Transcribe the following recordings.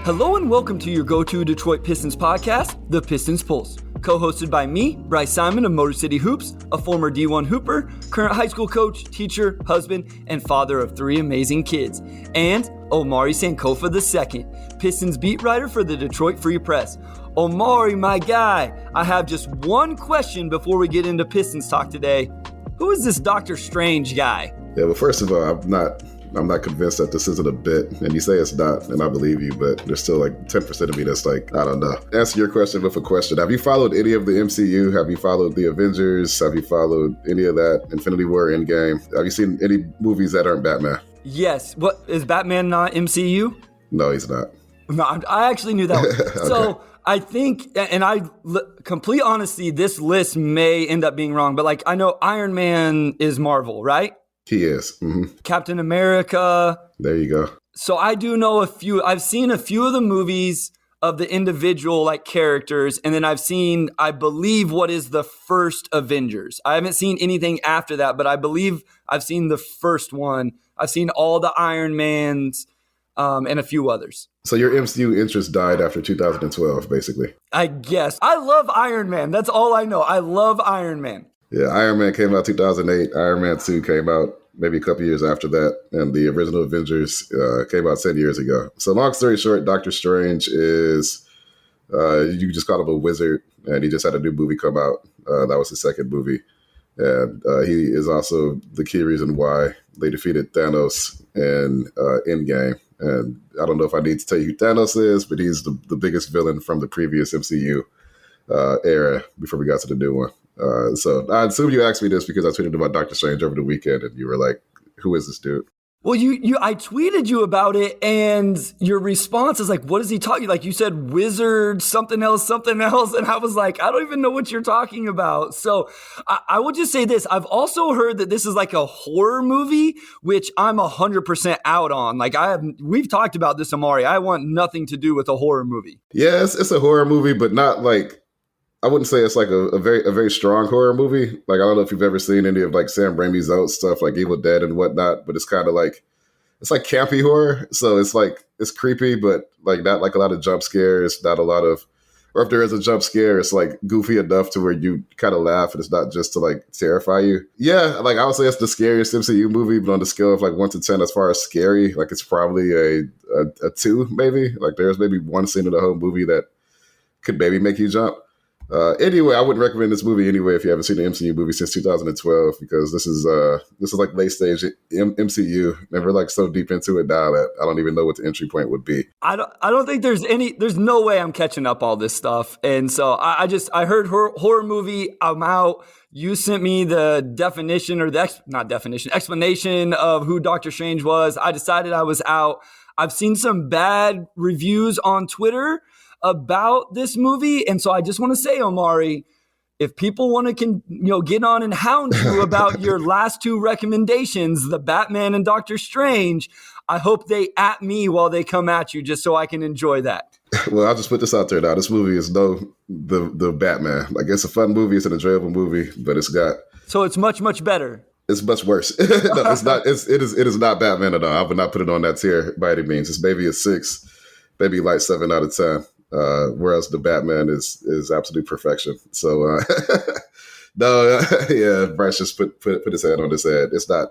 Hello and welcome to your go-to Detroit Pistons podcast, The Pistons Pulse. Co-hosted by me, Bryce Simon of Motor City Hoops, a former D1 Hooper, current high school coach, teacher, husband, and father of 3 amazing kids. And Omari Sankofa II, Pistons beat writer for the Detroit Free Press. Omari, my guy, I have just one question before we get into Pistons talk today. Who is this Dr. Strange guy? Yeah, well, first of all, I'm not convinced that this isn't a bit, and you say it's not, and I believe you, but there's still like 10% of me that's like, I don't know. Answer your question with a question. Have you followed any of the MCU? Have you followed the Avengers? Have you followed any of that? Infinity War, Endgame? Have you seen any movies that aren't Batman? Yes. What, is Batman not MCU? No, he's not. No, I actually knew that one. Okay. So I think, and complete honesty, this list may end up being wrong, but like I know Iron Man is Marvel, right? He is. Mm-hmm. Captain America. There you go. So I do know a few. I've seen a few of the movies of the individual like characters, and then I've seen, I believe, what is the first Avengers. I haven't seen anything after that, but I believe I've seen the first one. I've seen all the Iron Mans and a few others. So your MCU interest died after 2012, basically. I guess. I love Iron Man. That's all I know. I love Iron Man. Yeah, Iron Man came out 2008. Iron Man 2 came out maybe a couple years after that. And the original Avengers came out 10 years ago. So long story short, Doctor Strange is, you just call him a wizard. And he just had a new movie come out. That was his second movie. And he is also the key reason why they defeated Thanos in Endgame. And I don't know if I need to tell you who Thanos is, but he's the biggest villain from the previous MCU era before we got to the new one. So I assume you asked me this because I tweeted about Doctor Strange over the weekend and you were like, who is this dude? Well, I tweeted you about it and your response is like, what is he talking? Like you said, wizard, something else. And I was like, I don't even know what you're talking about. So I will just say this. I've also heard that this is like a horror movie, which I'm 100% out on. Like we've talked about this, Omari. I want nothing to do with a horror movie. Yes, it's a horror movie, but not like, I wouldn't say it's like a very strong horror movie. Like, I don't know if you've ever seen any of like Sam Raimi's old stuff, like Evil Dead and whatnot, but it's kind of like, it's like campy horror. So it's like, it's creepy, but like not like a lot of jump scares, not a lot of, or if there is a jump scare, it's like goofy enough to where you kind of laugh and it's not just to like terrify you. Yeah, like I would say it's the scariest MCU movie, but on the scale of like 1 to 10 as far as scary, like it's probably a 2 maybe. Like there's maybe one scene in the whole movie that could maybe make you jump. Anyway, I wouldn't recommend this movie anyway if you haven't seen the MCU movie since 2012 because this is like late stage MCU and we're like so deep into it now that I don't even know what the entry point would be. I don't think there's no way I'm catching up all this stuff. And so I heard horror movie, I'm out. You sent me the definition or explanation of who Doctor Strange was. I decided I was out. I've seen some bad reviews on Twitter about this movie. And so I just want to say, Omari, if people want to get on and hound you about your last 2 recommendations, the Batman and Doctor Strange, I hope they at me while they come at you just so I can enjoy that. Well, I'll just put this out there now. This movie is the Batman. Like, it's a fun movie. It's an enjoyable movie, but it's got... So it's much, much better. It's much worse. No, it's not. It is not Batman at all. I would not put it on that tier by any means. It's maybe a 6, maybe like 7 out of 10. Whereas the Batman is absolute perfection. So no, yeah, Bryce just put his hand on his head. It's not.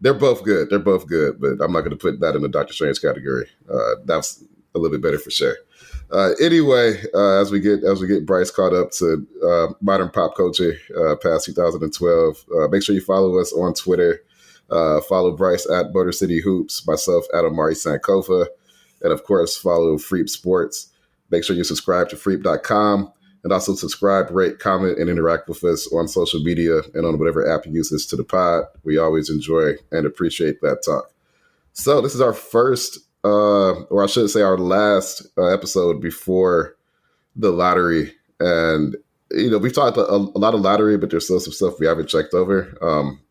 They're both good. But I'm not going to put that in the Doctor Strange category. That's a little bit better for sure. Anyway, as we get Bryce caught up to modern pop culture past 2012, make sure you follow us on Twitter. Follow Bryce at Motor City Hoops, myself at Omari Sankofa, and of course follow Freep Sports. Make sure you subscribe to Freep.com and also subscribe, rate, comment, and interact with us on social media and on whatever app you use to the pod. We always enjoy and appreciate that talk. So this is our first, or I should say our last episode before the lottery. And, we've talked a lot of lottery, but there's still some stuff we haven't checked over.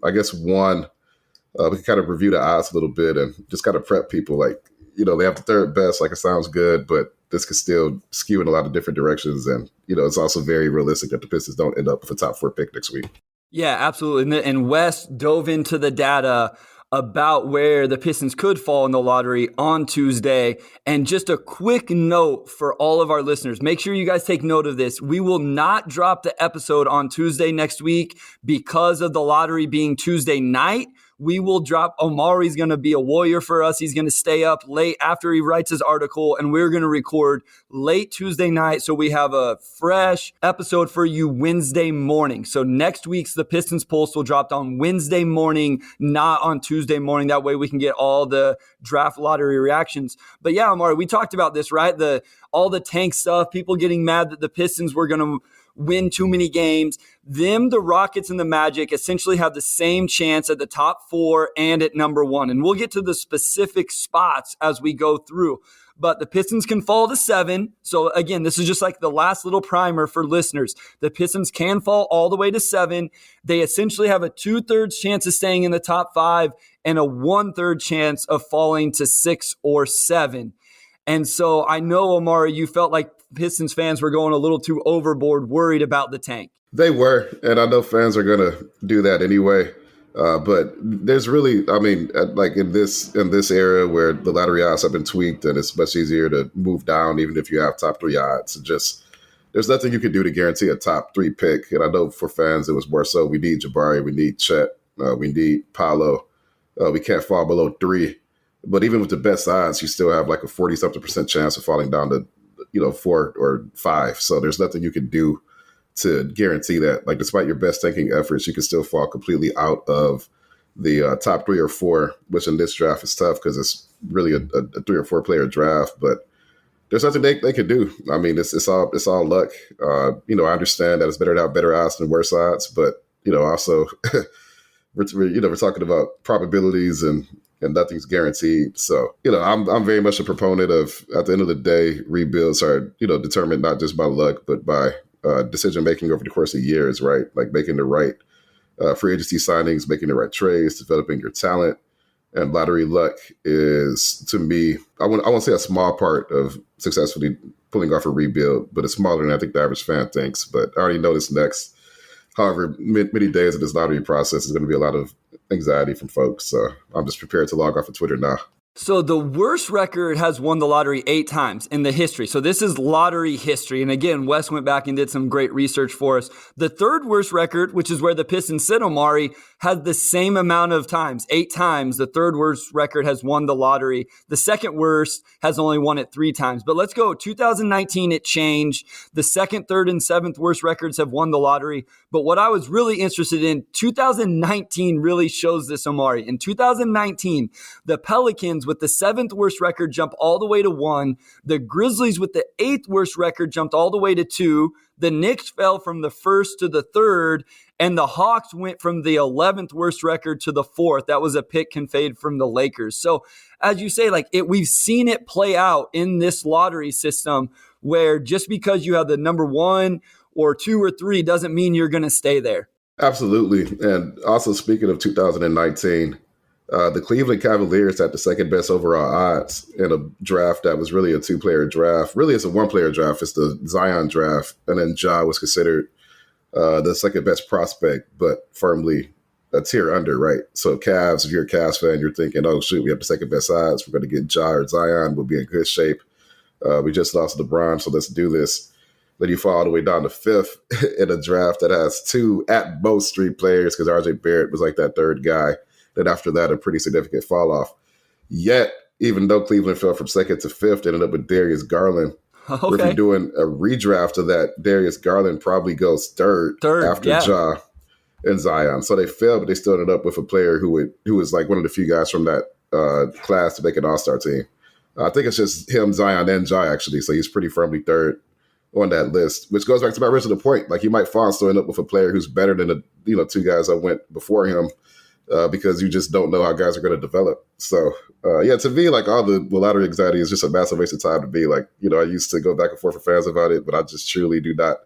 I guess one, we can kind of review the odds a little bit and just kind of prep people like, they have the third best, like it sounds good, but this could still skew in a lot of different directions. And, it's also very realistic that the Pistons don't end up with a top 4 pick next week. Yeah, absolutely. And Wes dove into the data about where the Pistons could fall in the lottery on Tuesday. And just a quick note for all of our listeners, make sure you guys take note of this. We will not drop the episode on Tuesday next week because of the lottery being Tuesday night. We will drop. Omari's going to be a warrior for us. He's going to stay up late after he writes his article, and we're going to record late Tuesday night. So we have a fresh episode for you Wednesday morning. So next week's The Pistons Pulse will drop on Wednesday morning, not on Tuesday morning. That way we can get all the draft lottery reactions. But yeah, Omari, we talked about this, right? All the tank stuff, people getting mad that the Pistons were going to win too many games. The Rockets and the Magic essentially have the same chance at the top 4 and at number 1. And we'll get to the specific spots as we go through. But the Pistons can fall to 7. So again, this is just like the last little primer for listeners. The Pistons can fall all the way to 7. They essentially have a 2/3 chance of staying in the top 5 and a 1/3 chance of falling to 6 or 7. And so I know, Omari, you felt like Pistons fans were going a little too overboard, worried about the tank. They were, and I know fans are going to do that anyway. But there's really, like in this era where the lottery odds have been tweaked and it's much easier to move down, even if you have top 3 odds. There's nothing you can do to guarantee a top 3 pick. And I know for fans, it was more so we need Jabari, we need Chet, we need Paolo. We can't fall below 3. But even with the best odds, you still have like a 40-something% chance of falling down to 4 or 5. So there's nothing you can do to guarantee that. Like, despite your best tanking efforts, you can still fall completely out of the top 3 or 4, which in this draft is tough because it's really a 3 or 4 player draft. But there's nothing they can do. I mean, it's all luck. I understand that it's better to have better odds than worse odds, but also we're talking about probabilities and nothing's guaranteed. So, I'm very much a proponent of, at the end of the day, rebuilds are, determined not just by luck, but by decision-making over the course of years, right? Like making the right free agency signings, making the right trades, developing your talent. And lottery luck is, to me, I won't say a small part of successfully pulling off a rebuild, but it's smaller than I think the average fan thinks. But I already know this next, however, many days of this lottery process is going to be a lot of anxiety from folks. So I'm just prepared to log off of Twitter now. So the worst record has won the lottery 8 times in the history. So this is lottery history. And again, Wes went back and did some great research for us. The third worst record, which is where the Pistons sit, Omari, had the same amount of times, 8 times. The third worst record has won the lottery. The second worst has only won it 3 times. But let's go. 2019, it changed. The second, third, and seventh worst records have won the lottery. But what I was really interested in, 2019 really shows this, Omari. In 2019, the Pelicans with the 7th worst record jumped all the way to 1. The Grizzlies with the 8th worst record jumped all the way to 2. The Knicks fell from the 1st to the 3rd. And the Hawks went from the 11th worst record to the 4th. That was a pick conveyed from the Lakers. So as you say, we've seen it play out in this lottery system where just because you have the number 1 or 2 or 3 doesn't mean you're going to stay there. Absolutely. And also speaking of 2019, the Cleveland Cavaliers had the second best overall odds in a draft that was really a 2-player draft. Really, it's a 1-player draft. It's the Zion draft. And then Ja was considered the second best prospect, but firmly a tier under, right? So Cavs, if you're a Cavs fan, you're thinking, oh, shoot, we have the second best odds. We're going to get Ja or Zion. We'll be in good shape. We just lost LeBron, so let's do this. Then you fall all the way down to 5th in a draft that has 2, at most 3 players, because RJ Barrett was like that 3rd guy. Then after that, a pretty significant fall off. Yet, even though Cleveland fell from 2nd to 5th, ended up with Darius Garland. Okay. If you're doing a redraft of that, Darius Garland probably goes third after Ja and Zion. So they fell, but they still ended up with a player who was like one of the few guys from that class to make an all-star team. I think it's just him, Zion, and Ja, actually. So he's pretty firmly 3rd on that list, which goes back to my original point. Like, you might fall and still end up with a player who's better than the 2 guys that went before him, because you just don't know how guys are going to develop. So, to me, like, all the lottery anxiety is just a massive waste of time to be. Like, I used to go back and forth with fans about it, but I just truly do not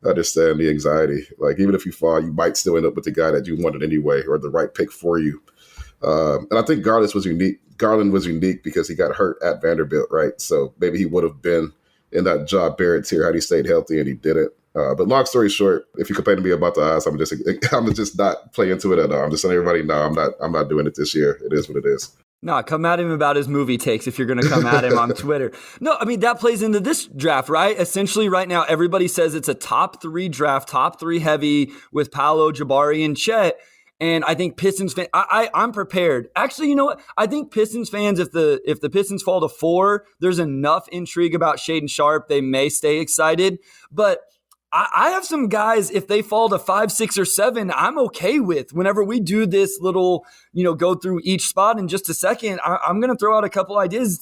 understand the anxiety. Like, even if you fall, you might still end up with the guy that you wanted anyway, or the right pick for you. And I think Garland was unique. Garland was unique because he got hurt at Vanderbilt, right? So maybe he would have been in that Ja Barrett tier had he stayed healthy, and he didn't. But long story short, if you complain to me about the odds, I'm just not play into it at all. I'm just letting everybody know I'm not doing it this year. It is what it is. No, come at him about his movie takes if you're going to come at him on Twitter. No, I mean, that plays into this draft, right? Essentially, right now, everybody says it's a top 3 draft, top 3 heavy with Paolo, Jabari, and Chet. And I think Pistons fans, I'm prepared. Actually, you know what? I think Pistons fans, if the Pistons fall to 4, there's enough intrigue about Shaedon Sharpe. They may stay excited. But I have some guys, if they fall to 5, 6, or 7, I'm okay with. Whenever we do this little, go through each spot in just a second, I'm going to throw out a couple ideas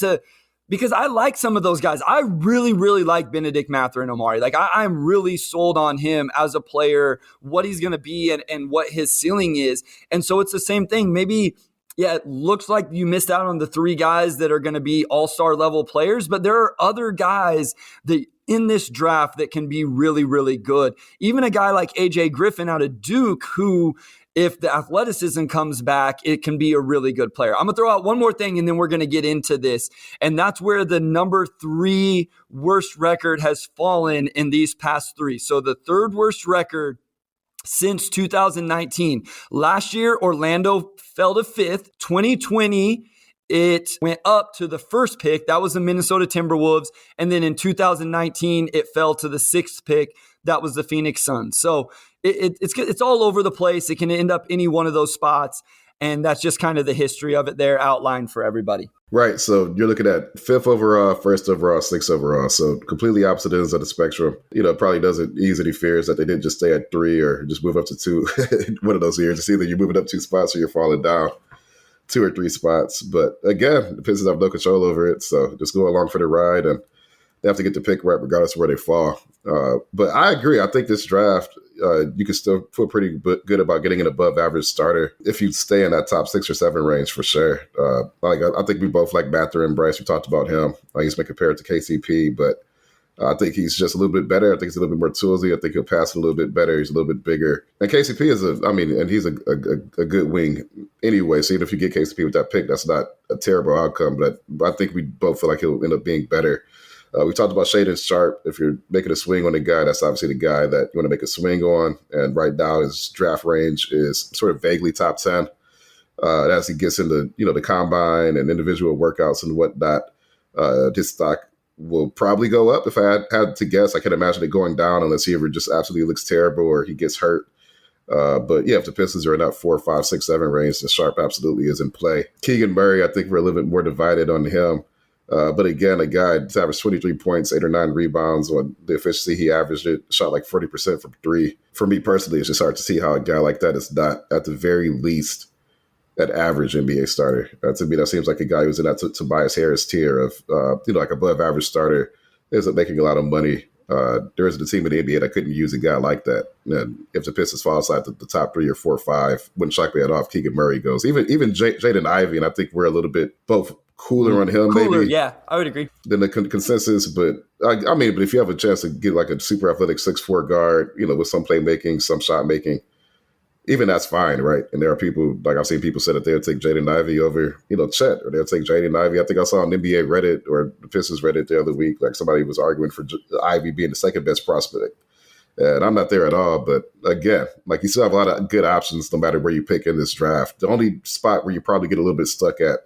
because I like some of those guys. I really, really like Benedict Mathurin Omari. Like I'm really sold on him as a player, what he's going to be and what his ceiling is. And so it's the same thing. Maybe, yeah, it looks like you missed out on the 3 guys that are going to be all-star level players, but there are other guys that in this draft that can be really, really good. Even a guy like AJ Griffin out of Duke, who, if the athleticism comes back, it can be a really good player. I'm going to throw out one more thing and then we're going to get into this. And that's where the number 3 worst record has fallen in these past 3. So the 3rd worst record since 2019. Last year, Orlando fell to 5th. 2020, it went up to the 1st pick. That was the Minnesota Timberwolves. And then in 2019, it fell to the 6th pick. That was the Phoenix Suns. So it's all over the place. It can end up any one of those spots. And that's just kind of the history of it there outlined for everybody. Right. So you're looking at 5th overall, 1st overall, 6th overall. So completely opposite ends of the spectrum. It probably doesn't ease any fears that they didn't just stay at 3 or just move up to 2 one of those years. It's either you're moving up 2 spots or you're falling down 2 or 3 spots. But again, the Pistons have no control over it. So just go along for the ride, and they have to get the pick right regardless of where they fall. But I agree. I think this draft, you can still feel pretty good about getting an above average starter if you stay in that top 6 or 7 range for sure. I think we both like Mathurin and Bryce. We talked about him. He's been compared to KCP, but I think he's just a little bit better. I think he's a little bit more toolsy. I think he'll pass a little bit better. He's a little bit bigger. And KCP is and he's a good wing anyway. So even if you get KCP with that pick, that's not a terrible outcome. But I think we both feel like he'll end up being better. We talked about Shaedon Sharpe. If you're making a swing on a guy, that's obviously the guy that you want to make a swing on. And right now his draft range is sort of vaguely top 10. As he gets into, the combine and individual workouts and whatnot, his stock will probably go up. If I had to guess, I can imagine it going down unless he ever just absolutely looks terrible or he gets hurt. But yeah, if the Pistons are in that 4, 5, 6, 7 range, then Sharpe absolutely is in play. Keegan Murray, I think we're a little bit more divided on him. But again, a guy that's averaged 23 points, 8 or 9 rebounds. On the efficiency he averaged, it shot like 40% from 3. For me personally, it's just hard to see how a guy like that is not, at the very least, an average NBA starter. To me, that seems like a guy who's in that Tobias Harris tier of, like above average starter, isn't making a lot of money. There isn't a team in the NBA that couldn't use a guy like that. And if the Pistons fall outside the top 3 or 4 or 5, wouldn't shock me at all if Keegan Murray goes. Even Jaden Ivey, and I think we're a little bit both cooler on him, maybe. Yeah, I would agree. Than the consensus, but but if you have a chance to get like a super athletic 6'4" guard, with some playmaking, some shot making, even that's fine, right? And there are people, like I've seen people say that they'll take Jaden Ivey over, Chet, or they'll take Jaden Ivey. I think I saw on NBA Reddit or the Pistons Reddit the other week, like somebody was arguing for Ivey being the second best prospect. And I'm not there at all, but again, like you still have a lot of good options no matter where you pick in this draft. The only spot where you probably get a little bit stuck at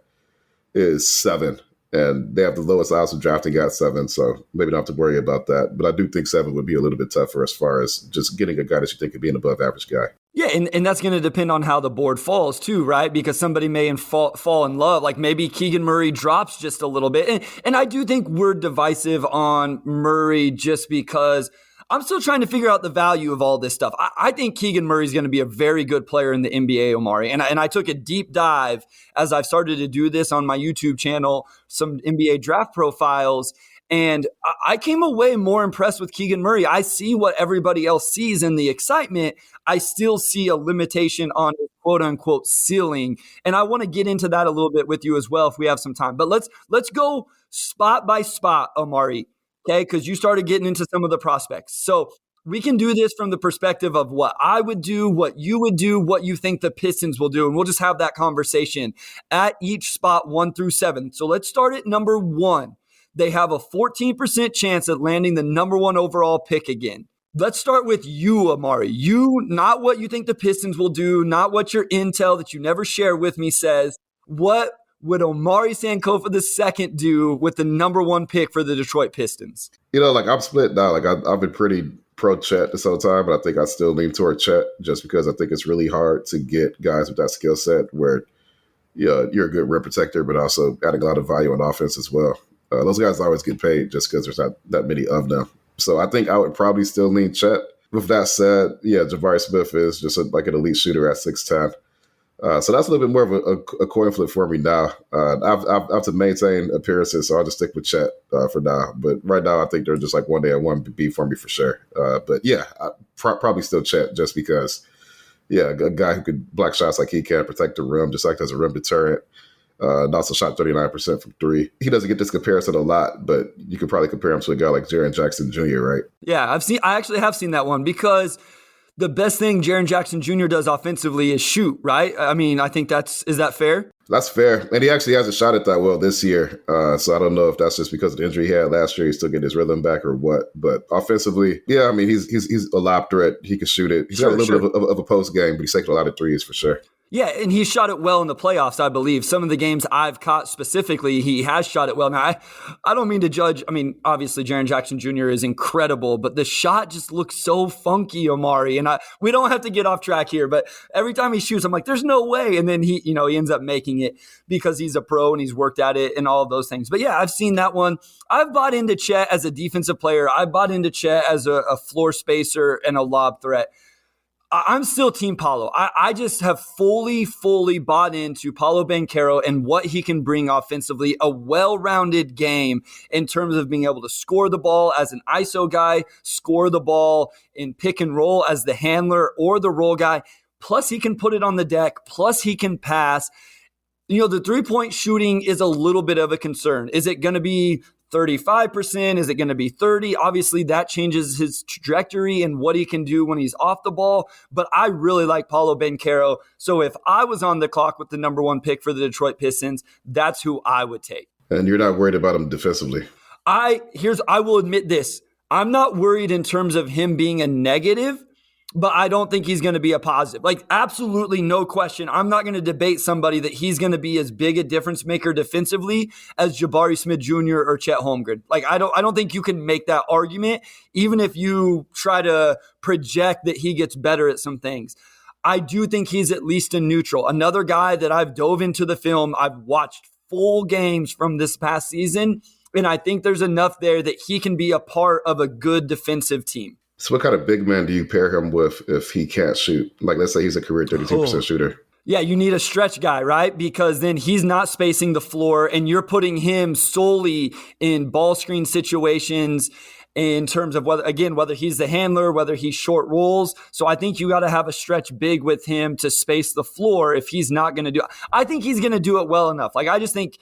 is 7. And they have the lowest odds of drafting at 7, so maybe don't have to worry about that. But I do think 7 would be a little bit tougher as far as just getting a guy that you think could be an above average guy. Yeah, and that's going to depend on how the board falls too, right? Because somebody may fall in love. Like maybe Keegan Murray drops just a little bit. And I do think we're divisive on Murray just because I'm still trying to figure out the value of all this stuff. I think Keegan Murray is going to be a very good player in the NBA, Omari. And I took a deep dive as I've started to do this on my YouTube channel, some NBA draft profiles. And I came away more impressed with Keegan Murray. I see what everybody else sees in the excitement. I still see a limitation on his quote unquote ceiling. And I want to get into that a little bit with you as well if we have some time. But let's go spot by spot, Omari. Okay, because you started getting into some of the prospects. So we can do this from the perspective of what I would do, what you would do, what you think the Pistons will do. And we'll just have that conversation at each spot 1 through 7. So let's start at number 1. They have a 14% chance at landing the number 1 overall pick again. Let's start with you, Amari. You, not what you think the Pistons will do, not what your intel that you never share with me says. What would Omari Sankofa II do with the number one pick for the Detroit Pistons? Like I'm split now. Like I've been pretty pro Chet this whole time, but I think I still lean toward Chet just because I think it's really hard to get guys with that skill set where you're a good rim protector, but also adding a lot of value on offense as well. Those guys always get paid just because there's not that many of them. So I think I would probably still lean Chet. With that said, Jabari Smith is just like an elite shooter at 6'10". So that's a little bit more of a coin flip for me now. I have to maintain appearances, so I'll just stick with Chet for now. But right now, I think they're just like 1A and 1B for me for sure. But yeah, probably still Chet just because, a guy who could block shots like he can, protect the rim, just like as a rim deterrent. And also shot 39% from three. He doesn't get this comparison a lot, but you could probably compare him to a guy like Jaren Jackson Jr., right? Yeah, I actually have seen that one because the best thing Jaren Jackson Jr. does offensively is shoot, right? I mean, I think is that fair? That's fair. And he actually hasn't shot it that well this year. So I don't know if that's just because of the injury he had last year. He's still getting his rhythm back or what. But offensively, I mean, he's a lob threat. He can shoot it. He's got a little bit of a post game, but he's taking a lot of threes for sure. Yeah, and he shot it well in the playoffs, I believe. Some of the games I've caught specifically, he has shot it well. Now, I don't mean to judge. I mean, obviously, Jaren Jackson Jr. is incredible, but the shot just looks so funky, Omari. And we don't have to get off track here, but every time he shoots, I'm like, there's no way. And then he ends up making it because he's a pro and he's worked at it and all of those things. But yeah, I've seen that one. I've bought into Chet as a defensive player. I bought into Chet as a floor spacer and a lob threat. I'm still Team Paolo. I just have fully bought into Paolo Banchero and what he can bring offensively, a well-rounded game in terms of being able to score the ball as an ISO guy, score the ball in pick and roll as the handler or the roll guy. Plus, he can put it on the deck. Plus, he can pass. The three-point shooting is a little bit of a concern. Is it going to be 35%? Is it going to be 30%? Obviously, that changes his trajectory and what he can do when he's off the ball. But I really like Paolo Banchero. So if I was on the clock with the number one pick for the Detroit Pistons, that's who I would take. And you're not worried about him defensively? I will admit this. I'm not worried in terms of him being a negative, but I don't think he's going to be a positive. Like, absolutely no question. I'm not going to debate somebody that he's going to be as big a difference maker defensively as Jabari Smith Jr. or Chet Holmgren. Like, I don't think you can make that argument, even if you try to project that he gets better at some things. I do think he's at least a neutral. Another guy that I've dove into the film, I've watched full games from this past season, and I think there's enough there that he can be a part of a good defensive team. So what kind of big man do you pair him with if he can't shoot? Like, let's say he's a career 32% shooter. Yeah, you need a stretch guy, right? Because then he's not spacing the floor and you're putting him solely in ball screen situations in terms of whether he's the handler, whether he's short rolls. So I think you got to have a stretch big with him to space the floor if he's not going to do it. I think he's going to do it well enough. Like, I just think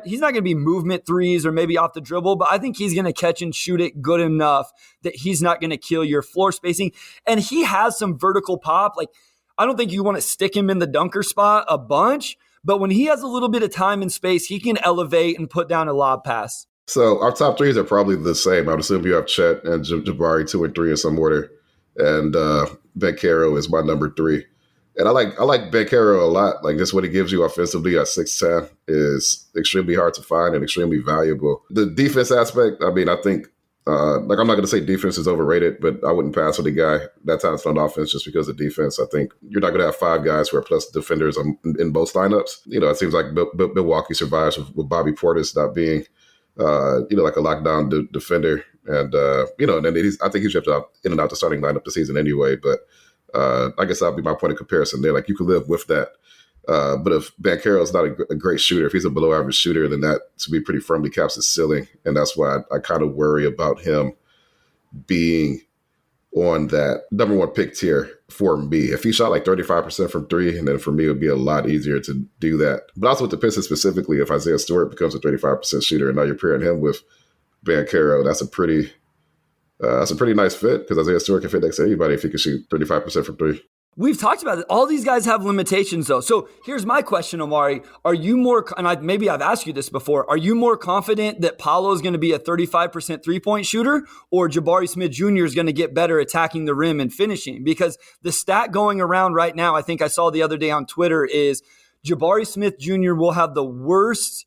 he's not going to be movement threes or maybe off the dribble, but I think he's going to catch and shoot it good enough that he's not going to kill your floor spacing. And he has some vertical pop. Like, I don't think you want to stick him in the dunker spot a bunch, but when he has a little bit of time and space, he can elevate and put down a lob pass. So our top threes are probably the same. I would assume you have Chet and Jabari 2 and 3 in some order, and Banchero is my number 3. And I like Banchero a lot. Like, just what he gives you offensively at 6'10" is extremely hard to find and extremely valuable. The defense aspect, I mean, I think I'm not going to say defense is overrated, but I wouldn't pass with a guy that talented on offense just because of defense. I think you're not going to have 5 guys who are plus defenders in both lineups. It seems like Milwaukee survives with Bobby Portis not being like a lockdown defender. And, and then I think he's shipped out in and out the starting lineup this season anyway. But I guess that'll be my point of comparison there. Like, you could live with that. But if Banchero is not a great shooter, if he's a below average shooter, then that to be pretty firmly caps his ceiling. And that's why I kind of worry about him being on that number one pick tier for me. If he shot like 35% from 3, and then for me, it would be a lot easier to do that. But also with the Pistons specifically, if Isaiah Stewart becomes a 35% shooter and now you're pairing him with Banchero, that's a pretty nice fit because Isaiah Stewart can fit next to anybody if he can shoot 35% from 3. We've talked about it. All these guys have limitations, though. So here's my question, Omari. Are you more, and maybe I've asked you this before, are you more confident that Paolo is going to be a 35% three-point shooter, or Jabari Smith Jr. is going to get better attacking the rim and finishing? Because the stat going around right now, I think I saw the other day on Twitter, is Jabari Smith Jr. will have the worst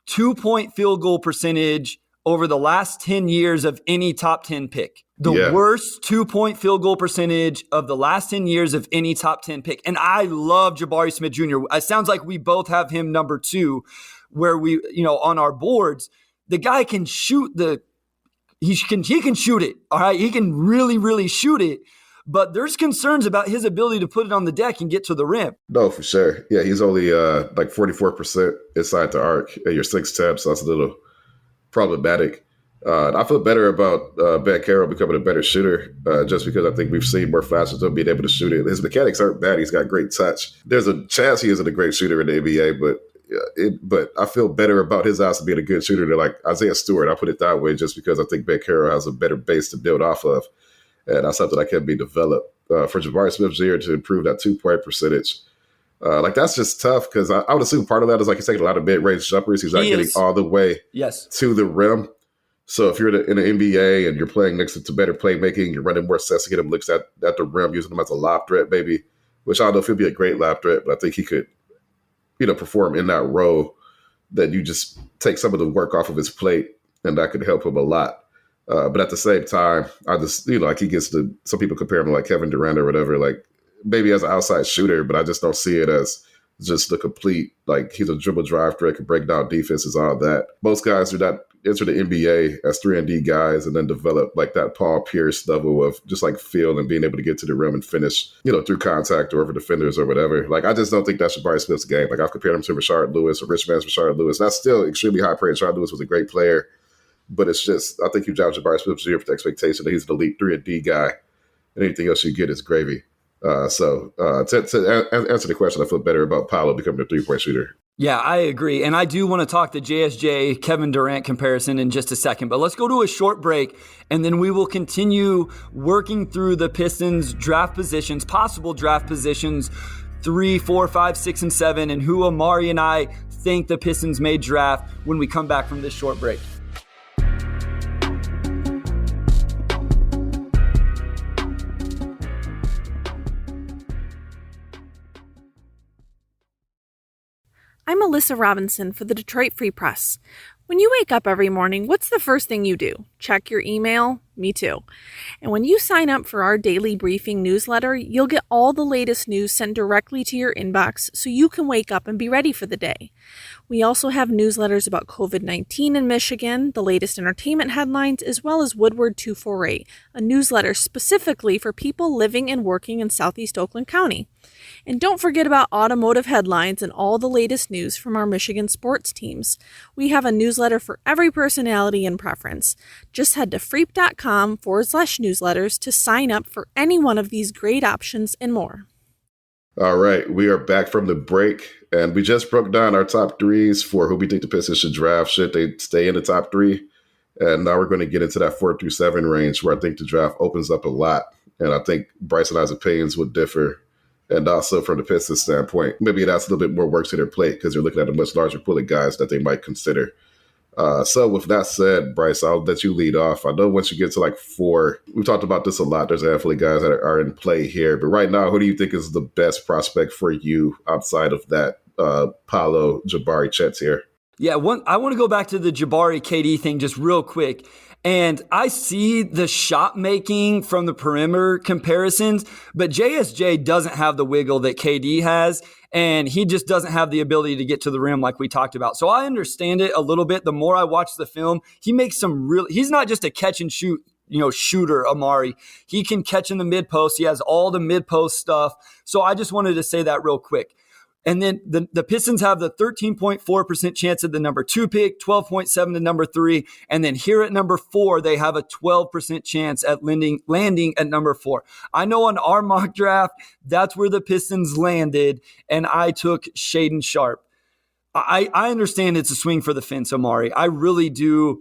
two-point field goal percentage over the last 10 years of any top 10 pick. The worst two-point field goal percentage of the last 10 years of any top 10 pick. And I love Jabari Smith Jr. It sounds like we both have him number 2 where we, on our boards. The guy can shoot he can shoot it. All right. He can really, really shoot it. But there's concerns about his ability to put it on the deck and get to the rim. No, for sure. Yeah, he's only like 44% inside the arc at your 6'10", so that's a little problematic. I feel better about Banchero becoming a better shooter just because I think we've seen more flashes of being able to shoot it. His mechanics aren't bad. He's got great touch. There's a chance he isn't a great shooter in the NBA, but I feel better about his odds of being a good shooter than like Isaiah Stewart. I put it that way just because I think Banchero has a better base to build off of, and that's something that can be developed. For Jabari Smith Jr. to improve that 2-point percentage, like that's just tough because I would assume part of that is like he's taking a lot of mid-range jumpers. He's not getting all the way to the rim. So if you're in the NBA and you're playing next to better playmaking, you're running more sets to get him looks at the rim, using him as a lob threat, maybe, which I don't know if he'll be a great lob threat, but I think he could, perform in that role. That you just take some of the work off of his plate, and that could help him a lot. But at the same time, I just, like he gets to, some people compare him to like Kevin Durant or whatever, like maybe as an outside shooter, but I just don't see it as just the complete, like he's a dribble drive threat, can break down defenses, all that. Most guys do not enter the NBA as 3-and-D guys and then develop like that Paul Pierce level of just like feel and being able to get to the rim and finish, through contact or over defenders or whatever. Like, I just don't think that's Jabari Smith's game. Like, I've compared him to Rashard Lewis or Rich Man's Rashard Lewis. That's still extremely high praise. Rashard Lewis was a great player, but it's just, I think you drive Jabari Smith Jr. with the expectation that he's an elite 3-and-D guy, and anything else you get is gravy. To answer the question, I feel better about Paolo becoming a 3-point shooter. Yeah, I agree. And I do want to talk the JSJ Kevin Durant comparison in just a second. But let's go to a short break, and then we will continue working through the Pistons draft positions, possible draft positions, 3, 4, 5, 6, and 7, and who Omari and I think the Pistons may draft when we come back from this short break. I'm Alyssa Robinson for the Detroit Free Press. When you wake up every morning, what's the first thing you do? Check your email? Me too. And when you sign up for our daily briefing newsletter, you'll get all the latest news sent directly to your inbox so you can wake up and be ready for the day. We also have newsletters about COVID-19 in Michigan, the latest entertainment headlines, as well as Woodward 248, a newsletter specifically for people living and working in Southeast Oakland County. And don't forget about automotive headlines and all the latest news from our Michigan sports teams. We have a newsletter for every personality and preference. Just head to freep.com/newsletters to sign up for any one of these great options and more. All right, we are back from the break, and we just broke down our top threes for who we think the Pistons should draft. Should they stay in the top 3? And now we're going to get into that 4 through 7 range where I think the draft opens up a lot. And I think Bryce and I's opinions would differ. And also from the Pistons standpoint, maybe that's a little bit more work to their plate because they're looking at a much larger pool of guys that they might consider. So with that said, Bryce, I'll let you lead off. I know once you get to like 4, we've talked about this a lot. There's a handful of guys that are in play here. But right now, who do you think is the best prospect for you outside of that Paolo, Jabari, Chet here? Yeah, I want to go back to the Jabari KD thing just real quick. And I see the shot making from the perimeter comparisons, but JSJ doesn't have the wiggle that KD has, and he just doesn't have the ability to get to the rim like we talked about. So I understand it a little bit. The more I watch the film, he makes he's not just a catch and shoot, shooter, Omari. He can catch in the mid post. He has all the mid post stuff. So I just wanted to say that real quick. And then the Pistons have the 13.4% chance at the number 2 pick, 12.7 to number 3. And then here at number 4, they have a 12% chance at landing at number 4. I know on our mock draft, that's where the Pistons landed, and I took Shaedon Sharpe. I understand it's a swing for the fence, Omari. I really do.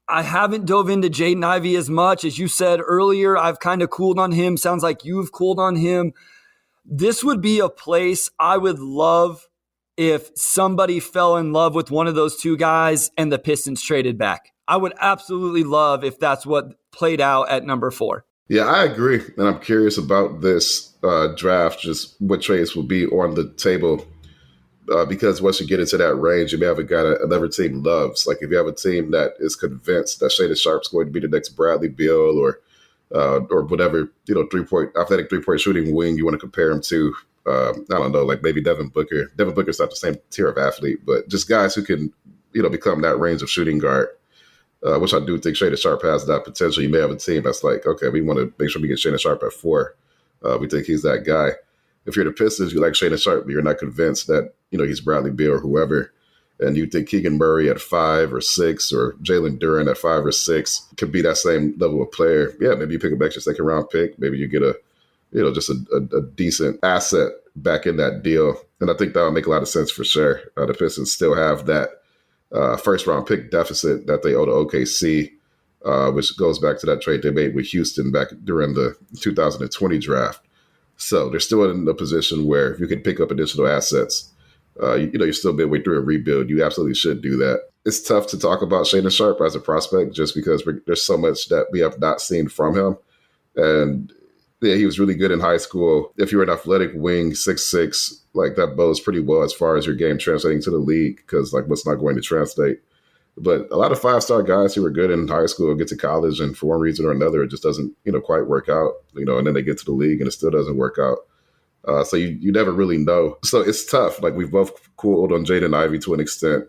I haven't dove into Jaden Ivey as much. As you said earlier, I've kind of cooled on him. Sounds like you've cooled on him. this would be a place I would love if somebody fell in love with one of those two guys and the Pistons traded back. I would absolutely love if that's what played out at number 4. Yeah, I agree. And I'm curious about this draft, just what trades will be on the table. Because once you get into that range, you may have a guy that another team loves. Like if you have a team that is convinced that Shaedon Sharp's going to be the next Bradley Beal or whatever, athletic 3-point shooting wing you want to compare him to. I don't know, like maybe Devin Booker. Devin Booker's not the same tier of athlete, but just guys who can, become that range of shooting guard. Which I do think Shaedon Sharp has that potential. You may have a team that's like, okay, we want to make sure we get Shaedon Sharp at 4. We think he's that guy. If you're the Pistons, you like Shaedon Sharp, but you're not convinced that, he's Bradley Beal or whoever. And you think Keegan Murray at 5 or 6 or Jalen Duren at 5 or 6 could be that same level of player. Yeah, maybe you pick a extra second round pick. Maybe you get just a decent asset back in that deal. And I think that would make a lot of sense for sure. The Pistons still have that first round pick deficit that they owe to OKC, which goes back to that trade they made with Houston back during the 2020 draft. So they're still in a position where if you can pick up additional assets, you're still midway through a rebuild. You absolutely should do that. It's tough to talk about Shaedon Sharp as a prospect just because there's so much that we have not seen from him. And yeah, he was really good in high school. If you're an athletic wing, 6'6", like that bodes pretty well as far as your game translating to the league because like what's not going to translate. But a lot of 5-star guys who were good in high school get to college and for one reason or another, it just doesn't, quite work out, and then they get to the league and it still doesn't work out. So you never really know. So it's tough. Like we've both cooled on Jaden Ivey to an extent.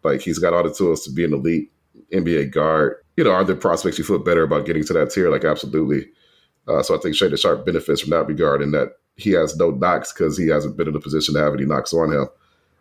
Like he's got all the tools to be an elite NBA guard. Are there prospects you feel better about getting to that tier? Like absolutely. So I think Shaedon Sharp benefits from that regard in that he has no knocks because he hasn't been in a position to have any knocks on him.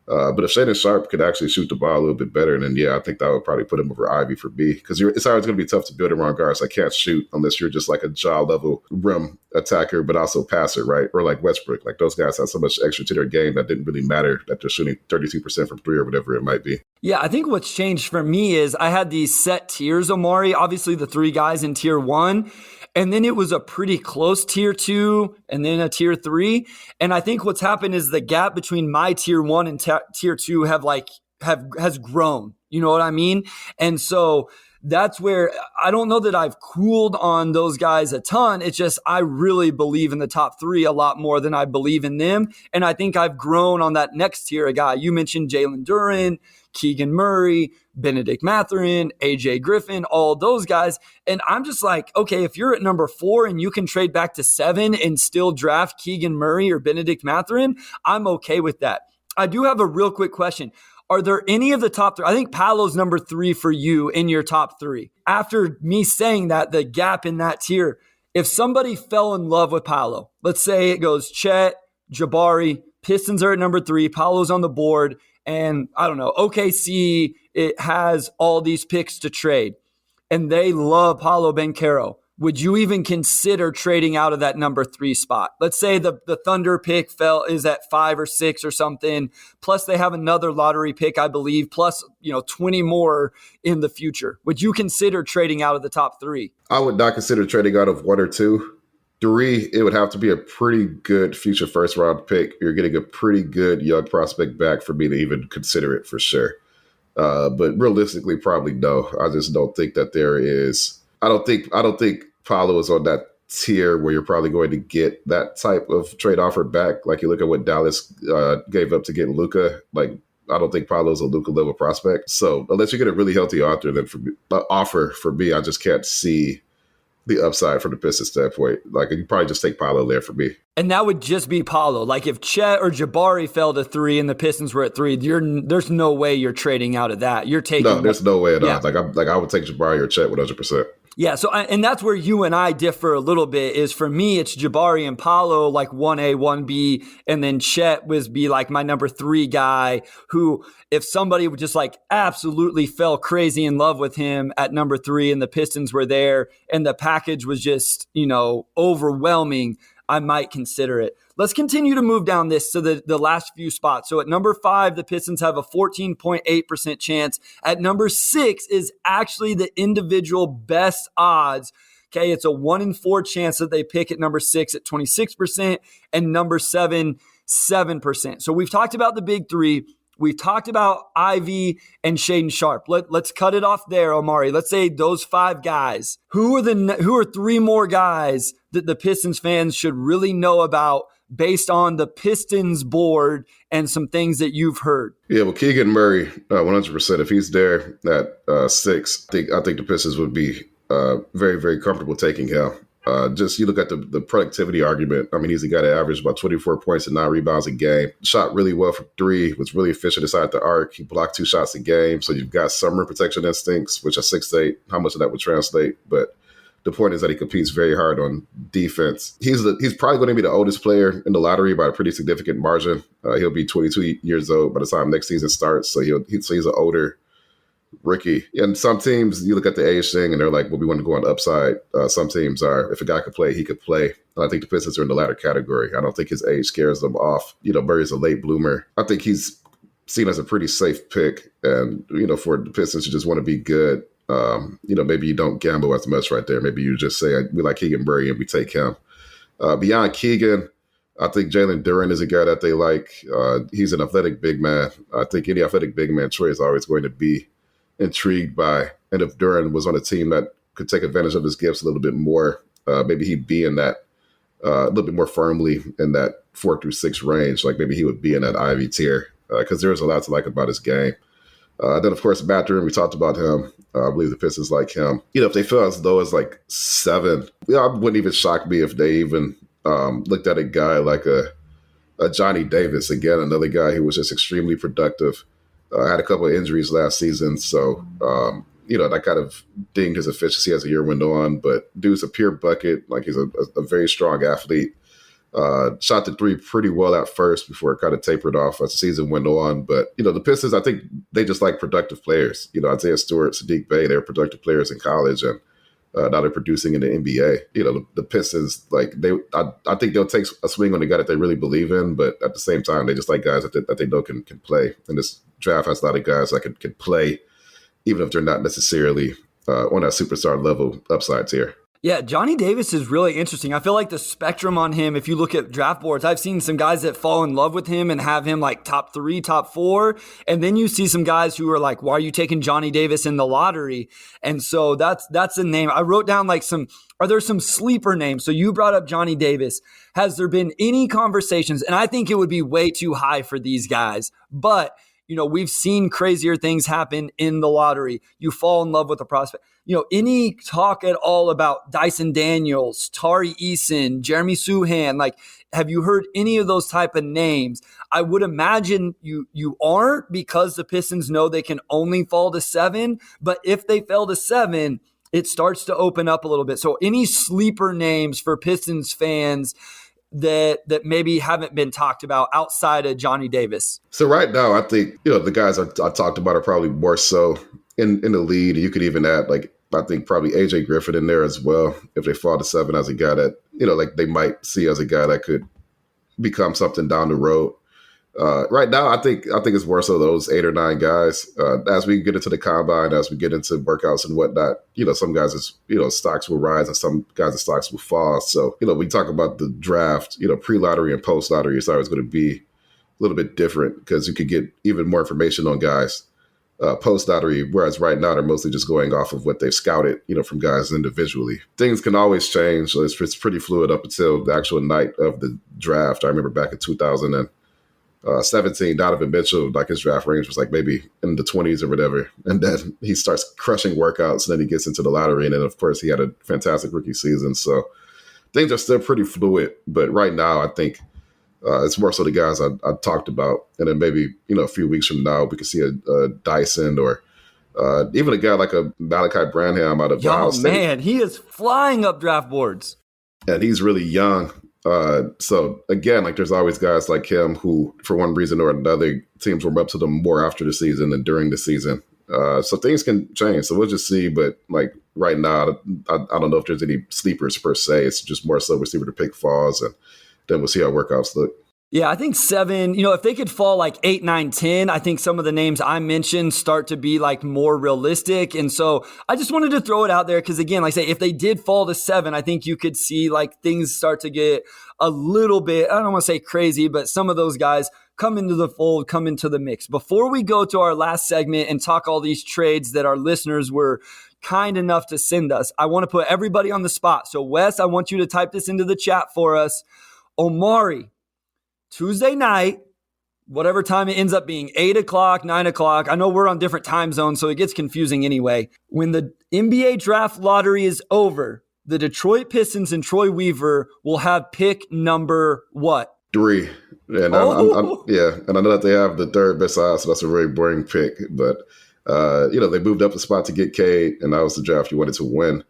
But if Shaedon Sharp could actually shoot the ball a little bit better, then yeah, I think that would probably put him over Ivy for B. Because it's always going to be tough to build around guards that can't shoot unless you're just like a jaw level rim attacker, but also passer, right? Or like Westbrook. Like those guys have so much extra to their game that didn't really matter that they're shooting 32% from 3 or whatever it might be. Yeah, I think what's changed for me is I had these set tiers, Omari. Obviously, the 3 guys in tier 1. And then it was a pretty close tier 2 and then a tier 3. And I think what's happened is the gap between my tier 1 and tier 2 has grown. You know what I mean? And so that's where I don't know that I've cooled on those guys a ton. It's just I really believe in the top 3 a lot more than I believe in them. And I think I've grown on that next tier of guy. You mentioned Jalen Duren, Keegan Murray, Benedict Mathurin, AJ Griffin, all those guys. And I'm just like, okay, if you're at number 4 and you can trade back to 7 and still draft Keegan Murray or Benedict Mathurin, I'm okay with that. I do have a real quick question. Are there any of the top 3? I think Paolo's number 3 for you in your top 3. After me saying that, the gap in that tier, if somebody fell in love with Paolo, let's say it goes Chet, Jabari, Pistons are at number 3, Paolo's on the board, and I don't know, OKC, it has all these picks to trade, and they love Paolo Banchero. Would you even consider trading out of that number 3 spot? Let's say the Thunder pick is at 5 or 6 or something. Plus they have another lottery pick, I believe, plus 20 more in the future. Would you consider trading out of the top 3? I would not consider trading out of 1 or 2. 3, it would have to be a pretty good future first round pick. You're getting a pretty good young prospect back for me to even consider it for sure. But realistically, probably no. I just don't think that there is. I don't think Paolo is on that tier where you're probably going to get that type of trade offer back. Like you look at what Dallas gave up to get Luka. Like I don't think Paolo's a Luka level prospect. So unless you get a really healthy offer for me, I just can't see the upside from the Pistons standpoint. Like you probably just take Paolo there for me. And that would just be Paolo. Like if Chet or Jabari fell to 3 and the Pistons were at 3, there's no way you're trading out of that. You're taking there's no way at all. Like I would take Jabari or Chet 100%. Yeah, so and that's where you and I differ a little bit. Is for me, it's Jabari and Paolo like 1A, 1B, and then Chet was be like my number 3 guy. Who, if somebody would just like absolutely fell crazy in love with him at number 3, and the Pistons were there, and the package was just overwhelming, I might consider it. Let's continue to move down this to the last few spots. So at number 5, the Pistons have a 14.8% chance. At number 6 is actually the individual best odds. Okay, it's a 1 in 4 chance that they pick at number 6 at 26% and number 7, 7%. So we've talked about the big three. We've talked about Ivy and Shaden Sharp. Let's cut it off there, Omari. Let's say those 5 guys. Who are 3 more guys that the Pistons fans should really know about based on the Pistons board and some things that you've heard? Yeah, well, Keegan Murray, 100%. If he's there at 6, I think the Pistons would be very, very comfortable taking him. Just you look at the productivity argument. I mean, he's a guy that averaged about 24 points and 9 rebounds a game. Shot really well from 3, was really efficient inside the arc. He blocked 2 shots a game. So you've got some rim protection instincts, which are 6'8". How much of that would translate? But the point is that he competes very hard on defense. He's probably going to be the oldest player in the lottery by a pretty significant margin. He'll be 22 years old by the time next season starts. So he's an older rookie. And some teams, you look at the age thing and they're like, well, we want to go on the upside. Some teams are, if a guy could play, he could play. I think the Pistons are in the latter category. I don't think his age scares them off. Murray's a late bloomer. I think he's seen as a pretty safe pick. And, for the Pistons to just want to be good, maybe you don't gamble as much right there. Maybe you just say, we like Keegan Murray and we take him. Beyond Keegan, I think Jalen Duren is a guy that they like. He's an athletic big man. I think any athletic big man Troy is always going to be intrigued by. And if Duren was on a team that could take advantage of his gifts a little bit more, maybe he'd be in that a little bit more firmly in that 4 through 6 range. Like maybe he would be in that Ivy tier because there's a lot to like about his game. Then, of course, Mathurin, we talked about him. I believe the Pistons like him. If they feel as low as like 7, it wouldn't even shock me if they even looked at a guy like a Johnny Davis. Again, another guy who was just extremely productive. Had a couple of injuries last season. So, that kind of dinged his efficiency as the year went on. But dude's a pure bucket. Like he's a very strong athlete. Shot the 3 pretty well at first before it kind of tapered off as the season went on. But, the Pistons, I think they just like productive players. Isaiah Stewart, Sadiq Bey, they're productive players in college and now they're producing in the NBA. The Pistons, I think they'll take a swing on the guy that they really believe in, but at the same time, they just like guys that they know can play. And this draft has a lot of guys that can play, even if they're not necessarily on that superstar level upside tier. Yeah, Johnny Davis is really interesting. I feel like the spectrum on him, if you look at draft boards, I've seen some guys that fall in love with him and have him like top 3, top 4. And then you see some guys who are like, why are you taking Johnny Davis in the lottery? And so that's a name. I wrote down are there some sleeper names? So you brought up Johnny Davis. Has there been any conversations? And I think it would be way too high for these guys, but we've seen crazier things happen in the lottery. You fall in love with a prospect. Any talk at all about Dyson Daniels, Tari Eason, Jeremy Suhan? Like, have you heard any of those type of names? I would imagine you aren't, because the Pistons know they can only fall to 7. But if they fell to 7, it starts to open up a little bit. So any sleeper names for Pistons fans that maybe haven't been talked about outside of Johnny Davis? So right now, I think, the guys I talked about are probably more so in the lead. You could even add, I think probably AJ Griffin in there as well, if they fall to 7 as a guy that, they might see as a guy that could become something down the road. Right now, I think it's more so those 8 or 9 guys. As we get into the combine, as we get into workouts and whatnot, some guys' stocks will rise and some guys' stocks will fall. So, we talk about the draft, pre-lottery and post-lottery is always going to be a little bit different because you could get even more information on guys post-lottery, whereas right now they're mostly just going off of what they've scouted, from guys individually. Things can always change. So it's pretty fluid up until the actual night of the draft. I remember back in 2017, Donovan Mitchell, his draft range was maybe in the 20s or whatever. And then he starts crushing workouts and then he gets into the lottery. And then, of course, he had a fantastic rookie season. So things are still pretty fluid. But right now, I think it's more so the guys I talked about. And then maybe, a few weeks from now, we could see a Dyson or even a guy like a Malachi Branham out of Ohio State. Man, he is flying up draft boards. And he's really young. So again, there's always guys like him who, for one reason or another, teams warm up to them more after the season than during the season. So things can change. So we'll just see. But right now, I don't know if there's any sleepers per se. It's just more so we'll see where the pick falls, and then we'll see how workouts look. Yeah, I think 7, if they could fall like 8, 9, 10, I think some of the names I mentioned start to be like more realistic. And so I just wanted to throw it out there because, again, like I say, if they did fall to 7, I think you could see like things start to get a little bit, I don't want to say crazy, but some of those guys come into the fold, come into the mix. Before we go to our last segment and talk all these trades that our listeners were kind enough to send us, I want to put everybody on the spot. So, Wes, I want you to type this into the chat for us. Omari, Tuesday night, whatever time it ends up being, 8 o'clock, 9 o'clock. I know we're on different time zones, so it gets confusing anyway. When the NBA draft lottery is over, the Detroit Pistons and Troy Weaver will have pick number what? 3. And and I know that they have the third best odds, so that's a very boring pick. But they moved up the spot to get Cade, and that was the draft you wanted to win.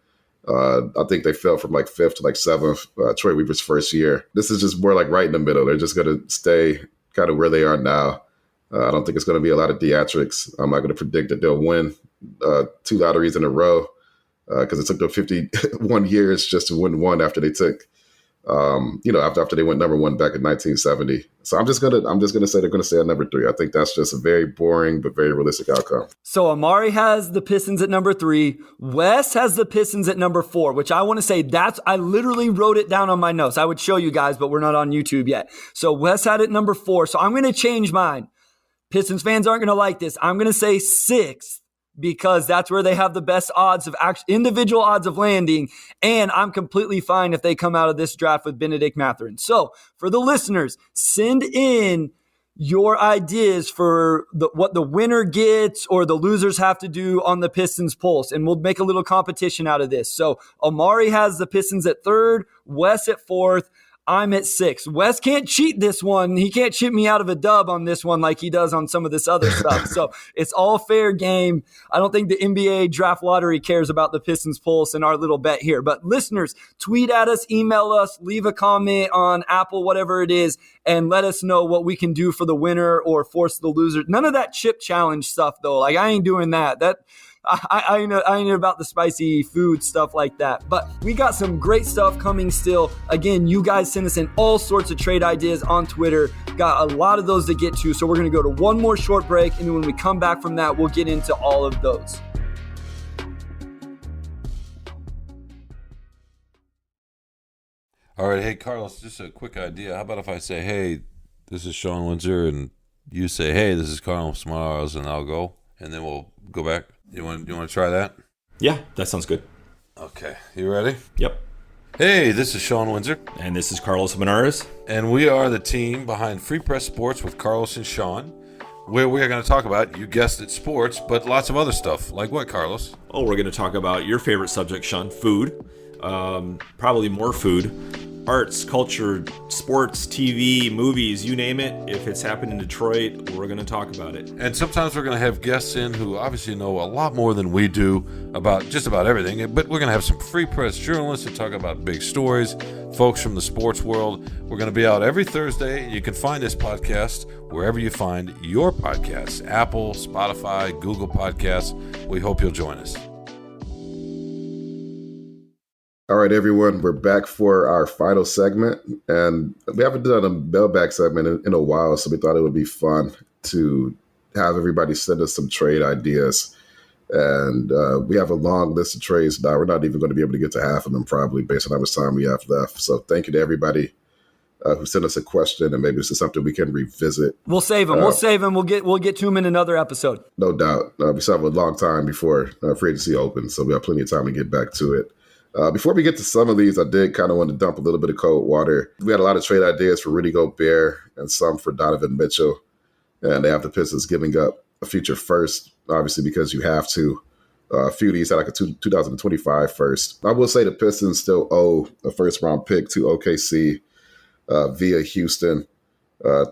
I think they fell from like 5th to like 7th, Troy Weaver's first year. This is just more like right in the middle. They're just going to stay kind of where they are now. I don't think it's going to be a lot of theatrics. I'm not going to predict that they'll win 2 lotteries in a row because it took them 51 years just to win one after they took, after they went number 1 back in 1970. So I'm just gonna say they're gonna stay at number 3. I think that's just a very boring but very realistic outcome. So Amari has the Pistons at number 3. Wes has the Pistons at number 4, which I want to say I literally wrote it down on my notes. I would show you guys, but we're not on YouTube yet. So Wes had it number 4. So I'm going to change mine. Pistons fans aren't going to like this. I'm going to say 6th because that's where they have the best odds of individual odds of landing. And I'm completely fine if they come out of this draft with Benedict Mathurin. So for the listeners, send in your ideas for what the winner gets or the losers have to do on the Pistons Pulse, and we'll make a little competition out of this. So Omari has the Pistons at 3rd, Wes at 4th, I'm at 6th. Wes can't cheat this one. He can't cheat me out of a dub on this one like he does on some of this other stuff. So it's all fair game. I don't think the NBA draft lottery cares about the Pistons Pulse and our little bet here. But listeners, tweet at us, email us, leave a comment on Apple, whatever it is, and let us know what we can do for the winner or force the loser. None of that chip challenge stuff, though. Like, I ain't doing that. I ain't about the spicy food stuff like that. But we got some great stuff coming still. Again, you guys send us in all sorts of trade ideas on Twitter. Got a lot of those to get to. So we're going to go to one more short break. And then when we come back from that, we'll get into all of those. All right. Hey, Carlos, just a quick idea. How about if I say, hey, this is Sean Windsor, and you say, hey, this is Carlos Mars, and I'll go, and then we'll go back. You want to try that? Yeah, that sounds good. Okay. You ready? Yep. Hey, this is Sean Windsor. And this is Carlos Benares. And we are the team behind Free Press Sports with Carlos and Sean, where we are going to talk about, you guessed it, sports, but lots of other stuff. Like what, Carlos? Oh, we're going to talk about your favorite subject, Sean, food. Probably more food. Arts, culture, sports, TV, movies, you name it. If it's happened in Detroit, we're going to talk about it. And sometimes we're going to have guests in who obviously know a lot more than we do about just about everything. But we're going to have some Free Press journalists to talk about big stories, folks from the sports world. We're going to be out every Thursday. You can find this podcast wherever you find your podcasts, Apple, Spotify, Google Podcasts. We hope you'll join us. All right, everyone, we're back for our final segment, and we haven't done a mailbag segment in a while, so we thought it would be fun to have everybody send us some trade ideas. And we have a long list of trades now. We're not even going to be able to get to half of them probably based on how much time we have left. So thank you to everybody who sent us a question, and maybe this is something we can revisit. We'll save them. We'll get to them in another episode. No doubt. We still have a long time before free agency opens, so we have plenty of time to get back to it. Before we get to some of these, I did kind of want to dump a little bit of cold water. We had a lot of trade ideas for Rudy Gobert and some for Donovan Mitchell. And they have the Pistons giving up a future first, obviously, because you have to. A few of these had like a 2025 first. I will say the Pistons still owe a first-round pick to OKC via Houston,